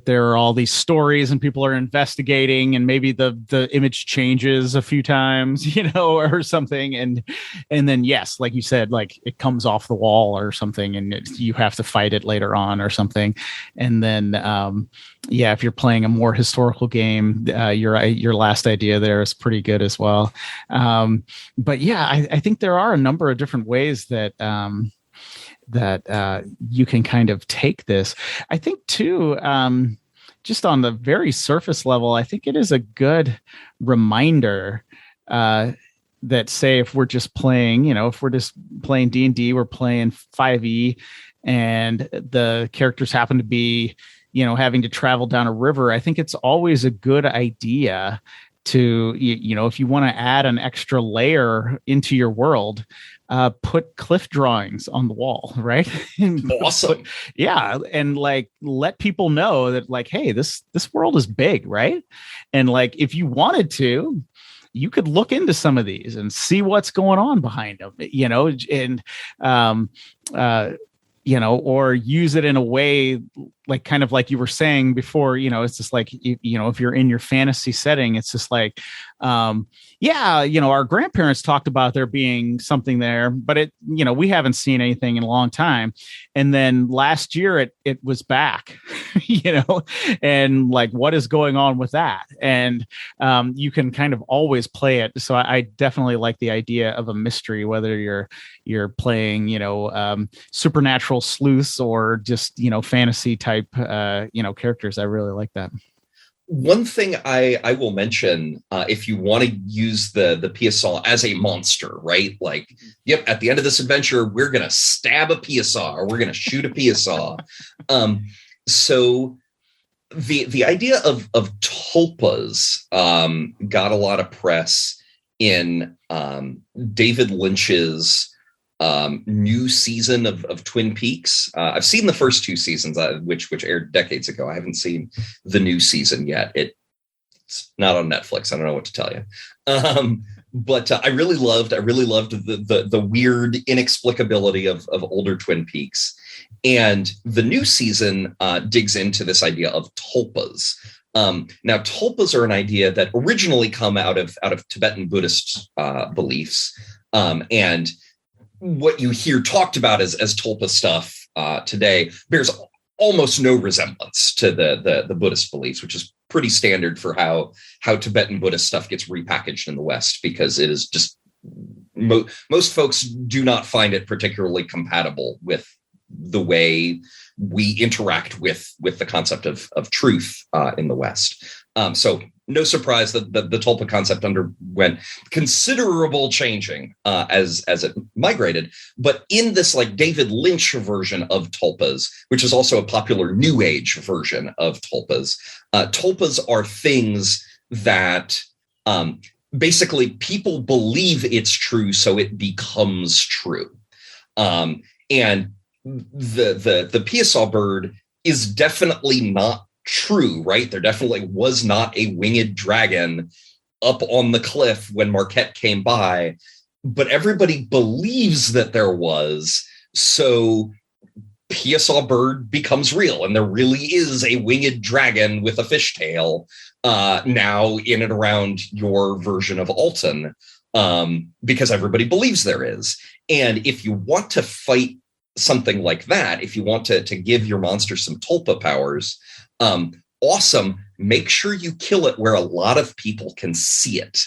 there are all these stories and people are investigating, and maybe the image changes a few times, or something, and then yes, like you said, like it comes off the wall or something, and you have to fight it later on or something, and then if you're playing a more historical game, your last idea there is pretty good as well. But yeah, I think there are a number of different ways that you can kind of take this. I think too, just on the very surface level, I think it is a good reminder that, say, if we're just playing, if we're just playing D&D, we're playing 5e, and the characters happen to be, having to travel down a river. I think it's always a good idea to, if you want to add an extra layer into your world, put cliff drawings on the wall, right? Awesome. Yeah. And like, let people know that like, hey, this world is big, right? And like, if you wanted to, you could look into some of these and see what's going on behind them, or use it in a way like kind of like you were saying before, it's just like, if you're in your fantasy setting, it's just like, our grandparents talked about there being something there, but we haven't seen anything in a long time. And then last year it was back, and like, what is going on with that? And you can kind of always play it. So I definitely like the idea of a mystery, whether you're playing, supernatural sleuths or just, fantasy type, characters. I really like that. One thing I will mention, if you want to use the Piasa as a monster, right? Like, yep, at the end of this adventure, we're going to stab a Piasa or we're going to shoot a Piasa. So the idea of tulpas got a lot of press in David Lynch's new season of Twin Peaks. I've seen the first two seasons, which aired decades ago. I haven't seen the new season yet. It's not on Netflix. I don't know what to tell you. But I really loved the weird inexplicability of older Twin Peaks. And the new season digs into this idea of tulpas. Now, tulpas are an idea that originally come out of Tibetan Buddhist beliefs, and what you hear talked about as tulpa stuff today bears almost no resemblance to the Buddhist beliefs, which is pretty standard for how Tibetan Buddhist stuff gets repackaged in the West, because it is just most folks do not find it particularly compatible with the way we interact with the concept of truth in the West. So no surprise that the tulpa concept underwent considerable changing as it migrated. But in this like David Lynch version of tulpas, which is also a popular New Age version of tulpas, tulpas are things that basically people believe it's true, so it becomes true. And the Piasa bird is definitely not true, right? There definitely was not a winged dragon up on the cliff when Marquette came by, but everybody believes that there was. So Piasa bird becomes real, and there really is a winged dragon with a fishtail now in and around your version of Alton, because everybody believes there is. And if you want to fight something like that, if you want to give your monster some tulpa powers, awesome. Make sure you kill it where a lot of people can see it.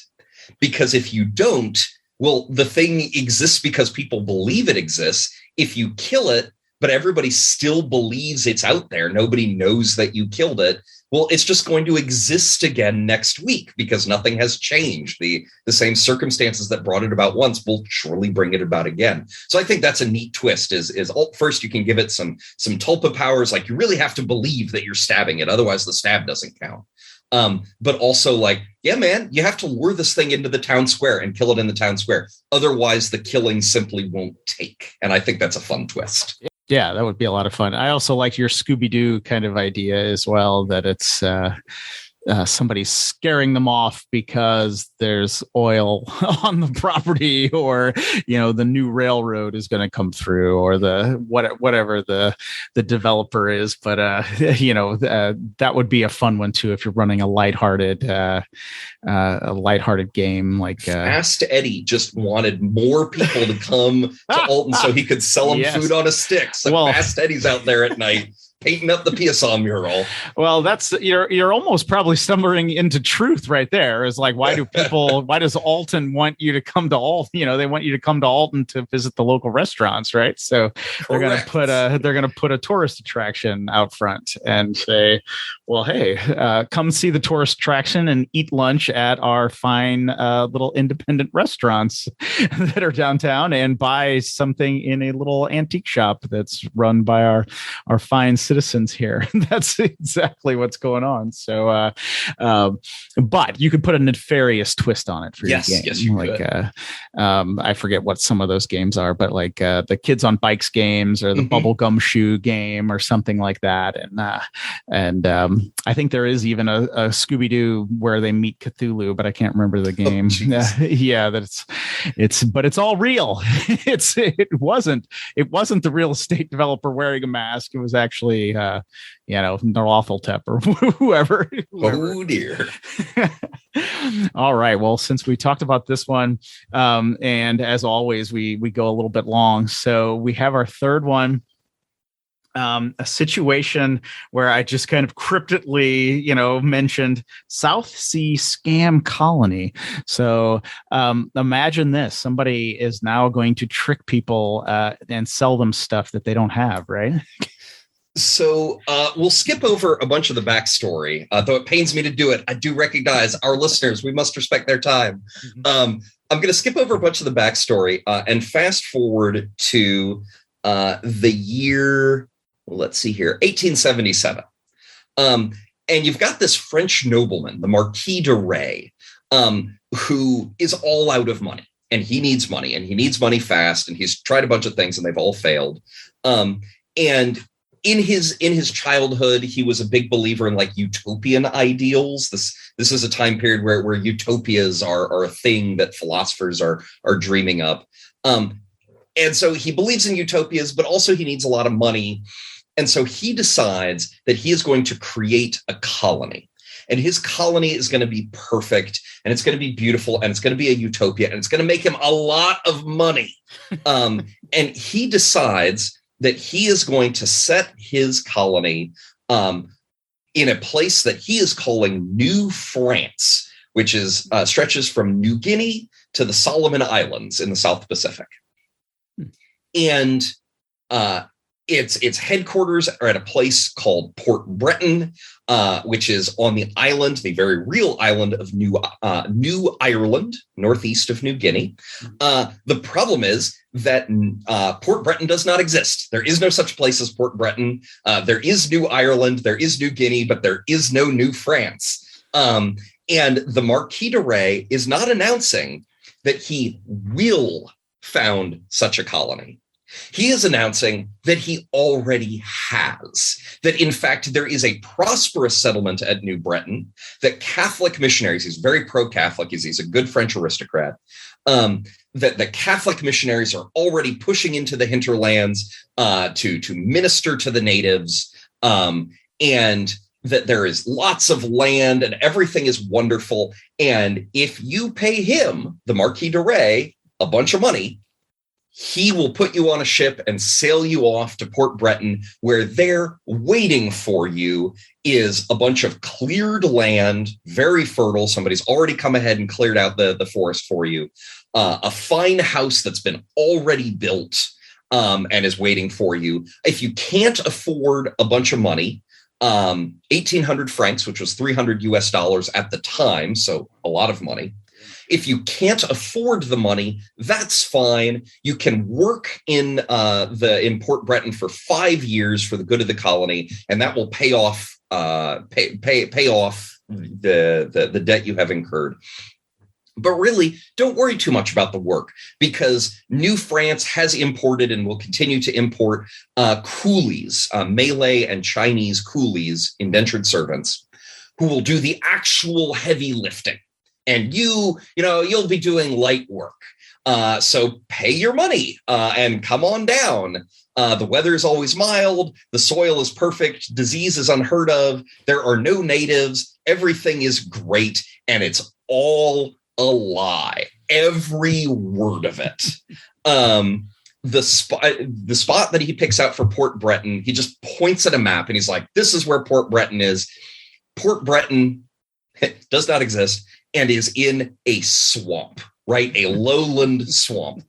Because if you don't, well, the thing exists because people believe it exists. If you kill it, but everybody still believes it's out there, nobody knows that you killed it, well, it's just going to exist again next week because nothing has changed. The same circumstances that brought it about once will surely bring it about again. So I think that's a neat twist is first you can give it some tulpa powers, like you really have to believe that you're stabbing it. Otherwise the stab doesn't count. But also like, yeah, man, you have to lure this thing into the town square and kill it in the town square. Otherwise the killing simply won't take. And I think that's a fun twist. Yeah, that would be a lot of fun. I also like your Scooby-Doo kind of idea as well, that it's somebody's scaring them off because there's oil on the property, or the new railroad is going to come through, or whatever the developer is. But that would be a fun one too if you're running a lighthearted game like Fast Eddie just wanted more people to come to Alton so he could sell them food on a stick. So Fast Eddie's out there at night painting up the Piasa mural. Well, that's you're almost probably stumbling into truth right there. Is like, why does Alton want you to come to Alton? They want you to come to Alton to visit the local restaurants, right? So they're going to put a tourist attraction out front and say, well, hey, come see the tourist attraction and eat lunch at our fine little independent restaurants that are downtown, and buy something in a little antique shop that's run by our fine citizens here. That's exactly what's going on. So, but you could put a nefarious twist on it for your game. Yes, you could. I forget what some of those games are, but like the Kids on Bikes games, or the Bubblegum Shoe game, or something like that. And I think there is even a Scooby-Doo where they meet Cthulhu, but I can't remember the game. But it's all real. It wasn't the real estate developer wearing a mask. It was actually Northeltep or whoever. Oh dear. All right. Well, since we talked about this one, and as always, we go a little bit long, so we have our third one. A situation where I just kind of cryptically, mentioned South Sea Scam Colony. So imagine this: somebody is now going to trick people and sell them stuff that they don't have, right? So we'll skip over a bunch of the backstory, though it pains me to do it. I do recognize our listeners. We must respect their time. I'm going to skip over a bunch of the backstory and fast forward to the year, let's see here, 1877. And you've got this French nobleman, the Marquis de Ray, who is all out of money. And he needs money, and he needs money fast. And he's tried a bunch of things, and they've all failed. And in his childhood, he was a big believer in like utopian ideals. This is a time period where utopias are a thing that philosophers are dreaming up. And so he believes in utopias, but also he needs a lot of money. And so he decides that he is going to create a colony. And his colony is going to be perfect, and it's going to be beautiful, and it's going to be a utopia, and it's going to make him a lot of money. And he decides that he is going to set his colony in a place that he is calling New France, which is stretches from New Guinea to the Solomon Islands in the South Pacific. And its headquarters are at a place called Port Breton, which is on the island, the very real island of New Ireland, northeast of New Guinea. The problem is that Port Breton does not exist. There is no such place as Port Breton. There is New Ireland, there is New Guinea, but there is no New France. And the Marquis de Ray is not announcing that he will found such a colony. He is announcing that he already has, that in fact, there is a prosperous settlement at New Breton, that Catholic missionaries, he's very pro-Catholic, he's a good French aristocrat, that the Catholic missionaries are already pushing into the hinterlands to minister to the natives, and that there is lots of land and everything is wonderful. And if you pay him, the Marquis de Ray, a bunch of money, he will put you on a ship and sail you off to Port Breton, where there waiting for you is a bunch of cleared land, very fertile. Somebody's already come ahead and cleared out the forest for you. A fine house that's been already built and is waiting for you. If you can't afford a bunch of money, 1,800 francs, which was $300 at the time, so a lot of money. If you can't afford the money, that's fine. You can work in Port Breton for 5 years for the good of the colony, and that will pay off the debt you have incurred. But really, don't worry too much about the work, because New France has imported and will continue to import coolies, Malay and Chinese coolies, indentured servants, who will do the actual heavy lifting. And you'll be doing light work. So pay your money and come on down. The weather is always mild. The soil is perfect. Disease is unheard of. There are no natives. Everything is great. And it's all a lie. Every word of it. The spot that he picks out for Port Breton, he just points at a map and he's like, this is where Port Breton is. Port Breton does not exist and is in a swamp, right? A lowland swamp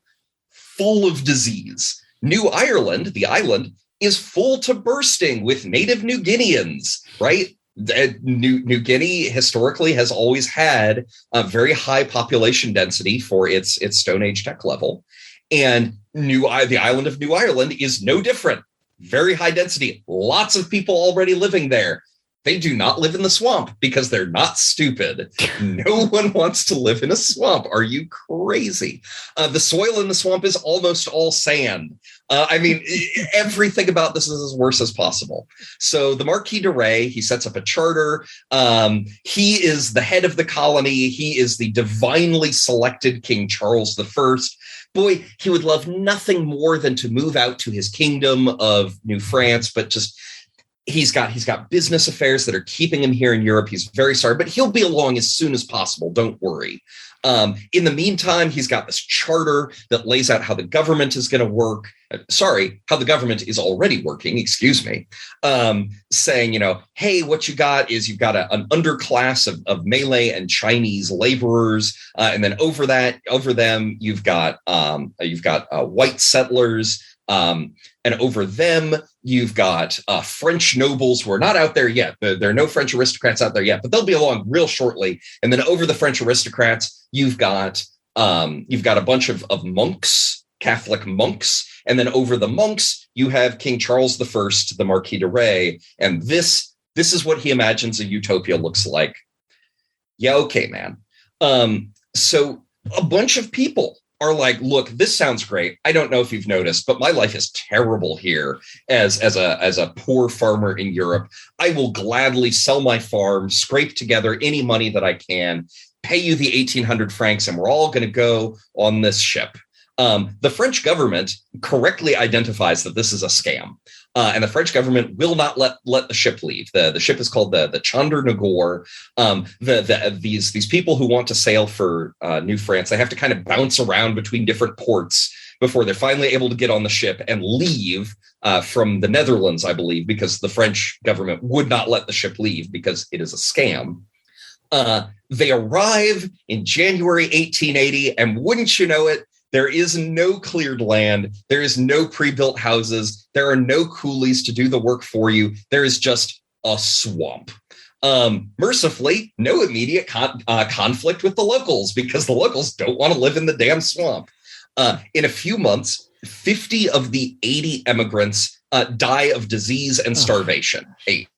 full of disease. New Ireland, the island, is full to bursting with native New Guineans, right? New Guinea historically has always had a very high population density for its Stone Age tech level. And the island of New Ireland is no different. Very high density. Lots of people already living there. They do not live in the swamp because they're not stupid. No one wants to live in a swamp. Are you crazy? The soil in the swamp is almost all sand. Everything about this is as worse as possible. So the Marquis de Ray, he sets up a charter. He is the head of the colony. He is the divinely selected King Charles I. Boy, he would love nothing more than to move out to his kingdom of New France, but just he's got business affairs that are keeping him here in Europe. He's very sorry, but he'll be along as soon as possible. Don't worry. In the meantime, he's got this charter that lays out how the government is going to work. How the government is already working, excuse me, saying, hey, what you got is you've got an underclass of Malay and Chinese laborers. And then over them, you've got white settlers. And over them, you've got French nobles who are not out there yet. There are no French aristocrats out there yet, but they'll be along real shortly. And then over the French aristocrats, you've got a bunch of monks, Catholic monks. And then over the monks, you have King Charles I, the Marquis de Ray. And this is what he imagines a utopia looks like. Yeah, okay, man. So a bunch of people are like, look, this sounds great. I don't know if you've noticed, but my life is terrible here as a poor farmer in Europe. I will gladly sell my farm, scrape together any money that I can, pay you the 1,800 francs, and we're all going to go on this ship. The French government correctly identifies that this is a scam. And the French government will not let the ship leave. The ship is called the Chandler Nagore. These people who want to sail for New France, they have to kind of bounce around between different ports before they're finally able to get on the ship and leave from the Netherlands, I believe, because the French government would not let the ship leave because it is a scam. They arrive in January 1880, and wouldn't you know it, there is no cleared land. There is no pre-built houses. There are no coolies to do the work for you. There is just a swamp. Mercifully, no immediate conflict with the locals because the locals don't want to live in the damn swamp. In a few months, 50 of the 80 immigrants die of disease and starvation. They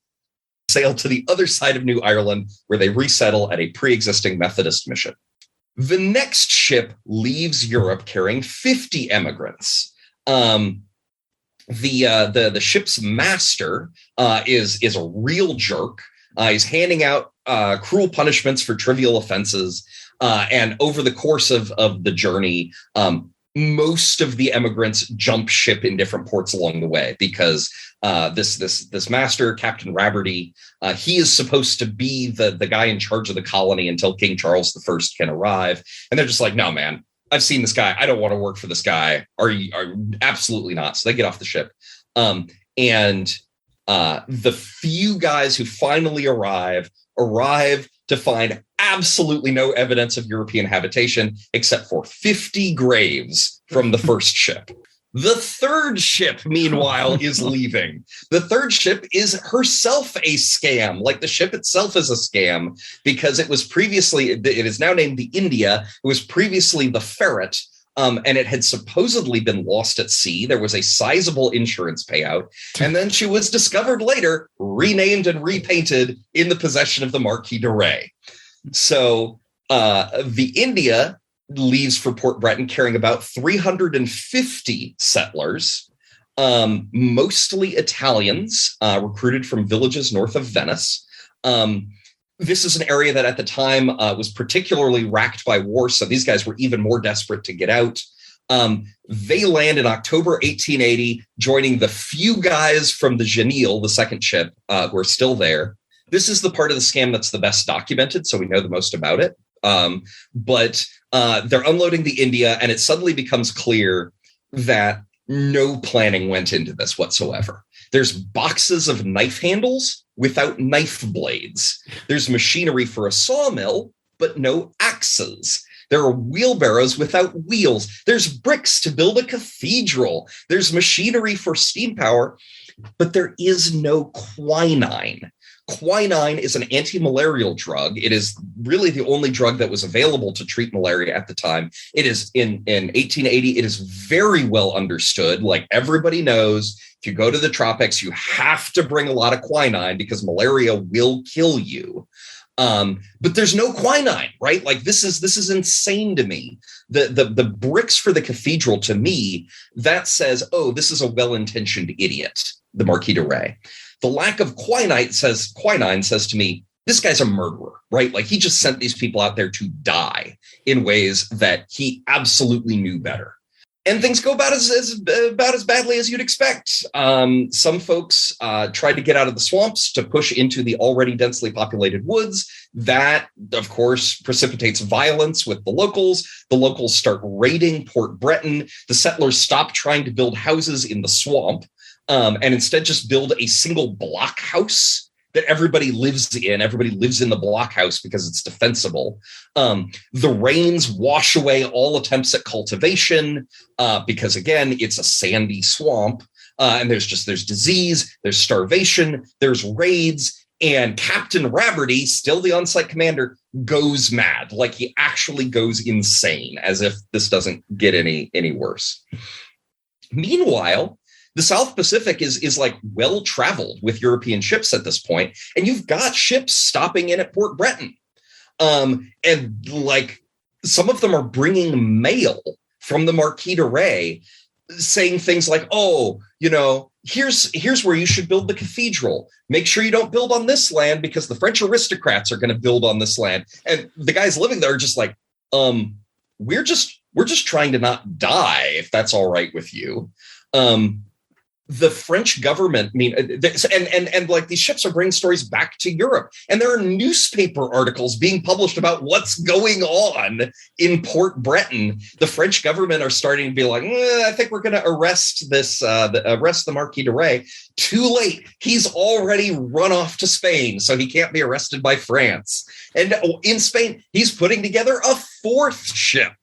sail to the other side of New Ireland, where they resettle at a pre-existing Methodist mission. The next ship leaves Europe carrying 50 immigrants. The ship's master is a real jerk. He's handing out cruel punishments for trivial offenses. And over the course of the journey, most of the immigrants jump ship in different ports along the way because this master, Captain Rabberty, he is supposed to be the guy in charge of the colony until King Charles I can arrive. And they're just like, no, man, I've seen this guy. I don't want to work for this guy. Are absolutely not. So they get off the ship. And the few guys who finally arrive to find absolutely no evidence of European habitation except for 50 graves from the first ship. The third ship, meanwhile, is leaving. The third ship is herself a scam. Like the ship itself is a scam because it is now named the India. It was previously the Ferret. And it had supposedly been lost at sea. There was a sizable insurance payout. And then she was discovered later, renamed and repainted in the possession of the Marquis de Ray. So The India leaves for Port Breton carrying about 350 settlers, mostly Italians, recruited from villages north of Venice. This is an area that at the time was particularly racked by war, so these guys were even more desperate to get out. They land in October 1880, joining the few guys from the Genil, the second ship, who are still there. This is the part of the scam that's the best documented, so we know the most about it. But they're unloading the India, and it suddenly becomes clear that no planning went into this whatsoever. There's boxes of knife handles without knife blades. There's machinery for a sawmill, but no axes. There are wheelbarrows without wheels. There's bricks to build a cathedral. There's machinery for steam power, but there is no quinine. Quinine is an anti-malarial drug. It is really the only drug that was available to treat malaria at the time. It is in 1880, it is very well understood. Like everybody knows, if you go to the tropics, you have to bring a lot of quinine because malaria will kill you. But there's no quinine, right? Like this is insane to me. The bricks for the cathedral, to me, that says, oh, this is a well-intentioned idiot, the Marquis de Ray. The lack of quinine says to me, this guy's a murderer, right? Like he just sent these people out there to die in ways that he absolutely knew better. And things go about as badly as you'd expect. Some folks tried to get out of the swamps to push into the already densely populated woods. That, of course, precipitates violence with the locals. The locals start raiding Port Breton. The settlers stop trying to build houses in the swamp and instead just build a single block house that everybody lives in. Everybody lives in the blockhouse because it's defensible. The rains wash away all attempts at cultivation because, again, it's a sandy swamp. And there's disease, there's starvation, there's raids. And Captain Rabberty, still the on-site commander, goes mad. Like he actually goes insane, as if this doesn't get any worse. Meanwhile, the South Pacific is like well traveled with European ships at this point, and you've got ships stopping in at Port Breton. And like some of them are bringing mail from the Marquis de Ray saying things like, oh, you know, here's where you should build the cathedral. Make sure you don't build on this land because the French aristocrats are going to build on this land. And the guys living there are just like, we're just trying to not die, if that's all right with you. The French government, and like these ships are bringing stories back to Europe, and there are newspaper articles being published about what's going on in Port Breton. The French government are starting to be like, I think we're going to arrest the Marquis de Ray. Too late. He's already run off to Spain, so he can't be arrested by France. And in Spain, he's putting together a fourth ship.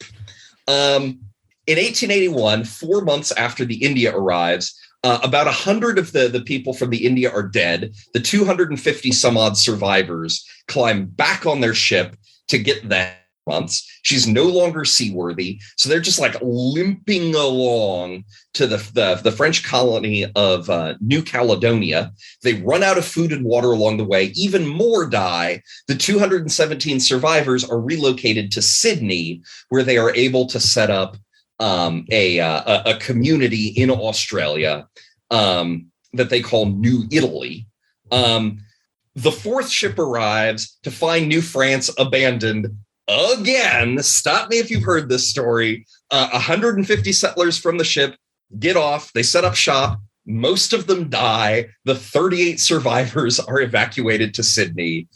In 1881, 4 months after the India arrives, about 100 of the people from the India are dead. The 250 some odd survivors climb back on their ship to get the months. She's no longer seaworthy. So they're just like limping along to the French colony of New Caledonia. They run out of food and water along the way. Even more die. The 217 survivors are relocated to Sydney, where they are able to set up a community in Australia that they call New Italy. The fourth ship arrives to find New France abandoned again. Stop me if you've heard this story. 150 settlers from the ship get off. They set up shop. Most of them die. The 38 survivors are evacuated to Sydney.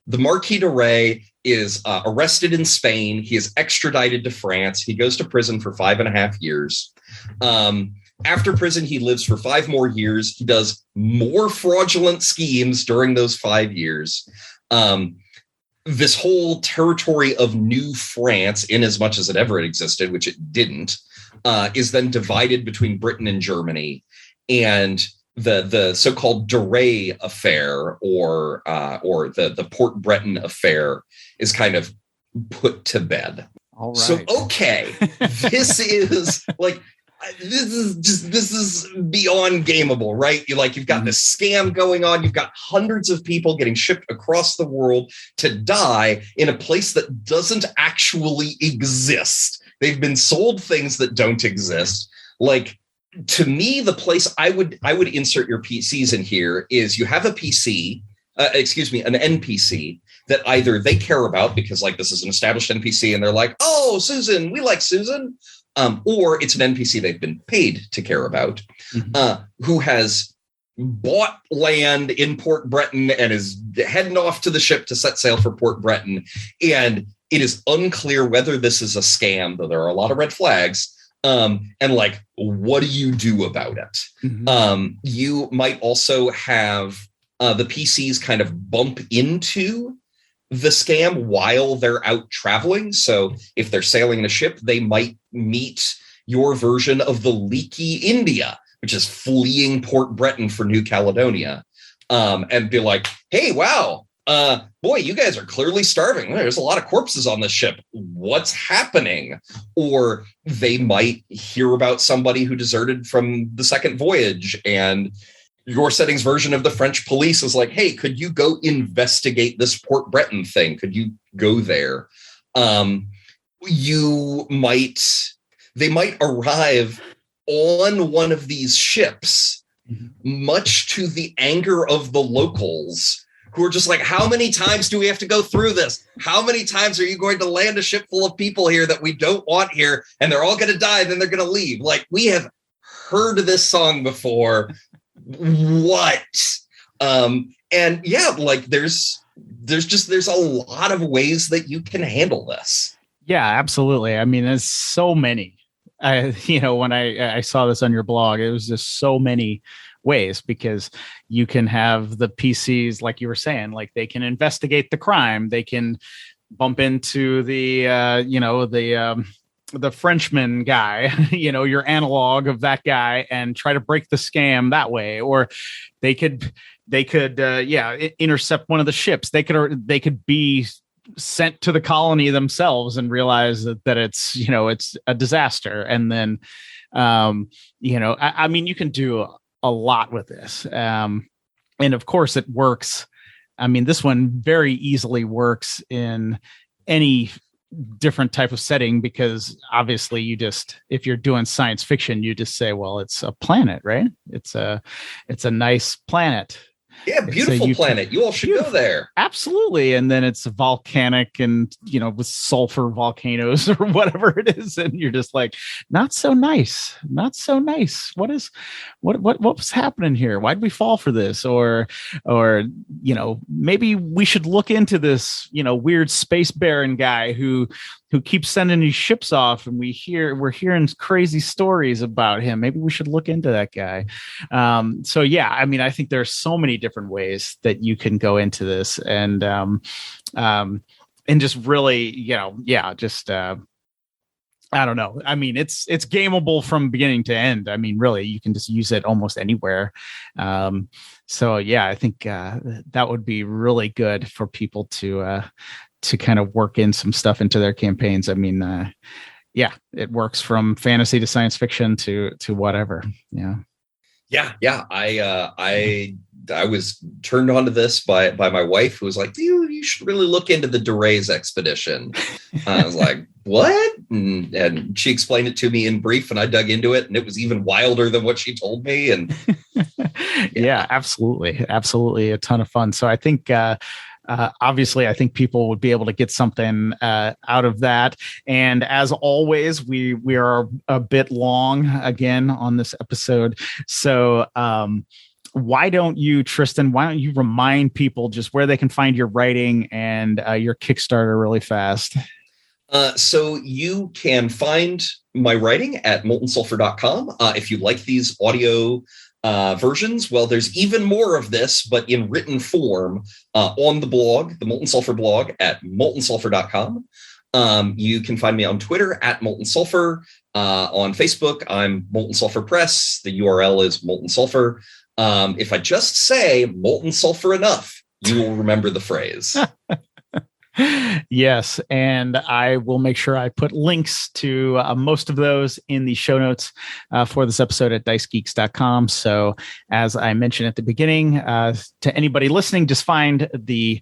The Marquis de Ray is arrested in Spain. He is extradited to France. He goes to prison for 5.5 years. After prison, he lives for 5 more years. He does more fraudulent schemes during those 5 years. This whole territory of New France, in as much as it ever existed, which it didn't, is then divided between Britain and Germany. And the so-called de Ray affair or the Port Breton affair is kind of put to bed. All right. So, okay, this is like, this is beyond gameable, right? You've got this scam going on. You've got hundreds of people getting shipped across the world to die in a place that doesn't actually exist. They've been sold things that don't exist. Like, to me, the place I would insert your PCs in here is you have a PC, an NPC that either they care about because like this is an established NPC and they're like, oh, Susan, we like Susan. Or it's an NPC they've been paid to care about, who has bought land in Port Breton and is heading off to the ship to set sail for Port Breton. And it is unclear whether this is a scam, though there are a lot of red flags. And like, what do you do about it? You might also have the PCs kind of bump into the scam while they're out traveling. So if they're sailing in a ship, they might meet your version of the Leaky India, which is fleeing Port Breton for New Caledonia, and be like, hey, wow, boy, you guys are clearly starving. There's a lot of corpses on this ship. What's happening? Or they might hear about somebody who deserted from the second voyage, and your settings version of the French police is like, hey, could you go investigate this Port Breton thing? Could you go there? They might arrive on one of these ships, much to the anger of the locals, who are just like, how many times do we have to go through this? How many times are you going to land a ship full of people here that we don't want here? And they're all going to die, and then they're going to leave. Like, we have heard this song before. What? And yeah, like there's a lot of ways that you can handle this. Yeah, absolutely. I mean, there's so many. When I saw this on your blog, it was just so many ways, because you can have the PCs, like you were saying, like they can investigate the crime. They can bump into the Frenchman guy, your analog of that guy, and try to break the scam that way. Or they could intercept one of the ships. They could be sent to the colony themselves and realize that it's a disaster. And then, I mean, you can do a lot with this. And of course it works. I mean, this one very easily works in any different type of setting, because obviously if you're doing science fiction, you just say, well, it's a planet, right? It's a nice planet. Yeah, beautiful planet. You all should go there. Absolutely. And then it's volcanic and, with sulfur volcanoes or whatever it is. And you're just like, not so nice. What was happening here? Why'd we fall for this? Or, maybe we should look into this, weird space baron guy who keeps sending these ships off, and we're hearing crazy stories about him. Maybe we should look into that guy. So yeah, I mean, I think there's so many different ways that you can go into this, and just really, I don't know. I mean, it's gameable from beginning to end. I mean, really, you can just use it almost anywhere. So yeah, I think that would be really good for people to kind of work in some stuff into their campaigns. I mean, it works from fantasy to science fiction to whatever. Yeah. I was turned on to this by my wife, who was like, you should really look into the Durays expedition. I was like, what? And she explained it to me in brief, and I dug into it, and it was even wilder than what she told me. And yeah, absolutely. Absolutely. A ton of fun. So I think, obviously, I think people would be able to get something out of that. And as always, we are a bit long again on this episode. So why don't you, Tristan, remind people just where they can find your writing and your Kickstarter really fast? So you can find my writing at moltensulfur.com. If you like these audio versions, well, there's even more of this, but in written form on the blog, the Molten Sulfur blog at moltensulfur.com. You can find me on Twitter at Molten Sulfur. On Facebook, I'm Molten Sulfur Press. The URL is Molten Sulfur. If I just say Molten Sulfur enough, you will remember the phrase. Yes, and I will make sure I put links to most of those in the show notes for this episode at dicegeeks.com. So as I mentioned at the beginning, to anybody listening, just find the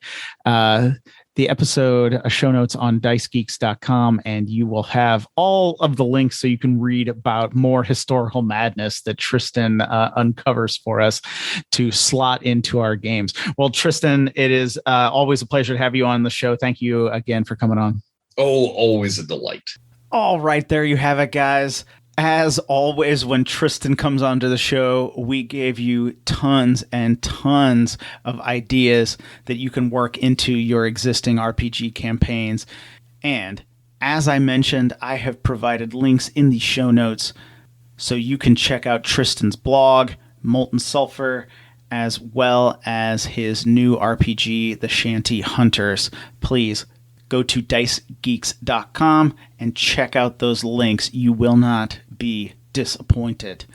episode show notes on dicegeeks.com, and you will have all of the links so you can read about more historical madness that Tristan uncovers for us to slot into our games. Well, Tristan, it is always a pleasure to have you on the show. Thank you again for coming on. Oh, always a delight. All right, there you have it, guys. As always, when Tristan comes onto the show, we gave you tons and tons of ideas that you can work into your existing RPG campaigns. And as I mentioned, I have provided links in the show notes so you can check out Tristan's blog, Molten Sulfur, as well as his new RPG, The Shanty Hunters. Please go to dicegeeks.com and check out those links. You will not be disappointed.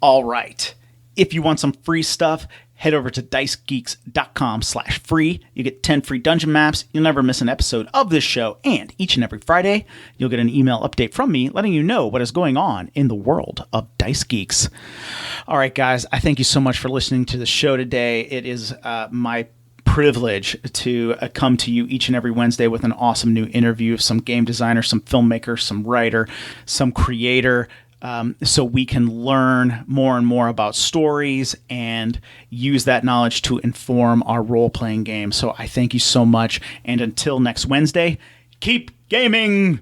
All right. If you want some free stuff, head over to dicegeeks.com/free. You get 10 free dungeon maps. You'll never miss an episode of this show. And each and every Friday, you'll get an email update from me letting you know what is going on in the world of Dice Geeks. All right, guys. I thank you so much for listening to the show today. It is my privilege to come to you each and every Wednesday with an awesome new interview of some game designer, some filmmaker, some writer, some creator, so we can learn more and more about stories and use that knowledge to inform our role-playing game. So I thank you so much, and until next Wednesday, keep gaming!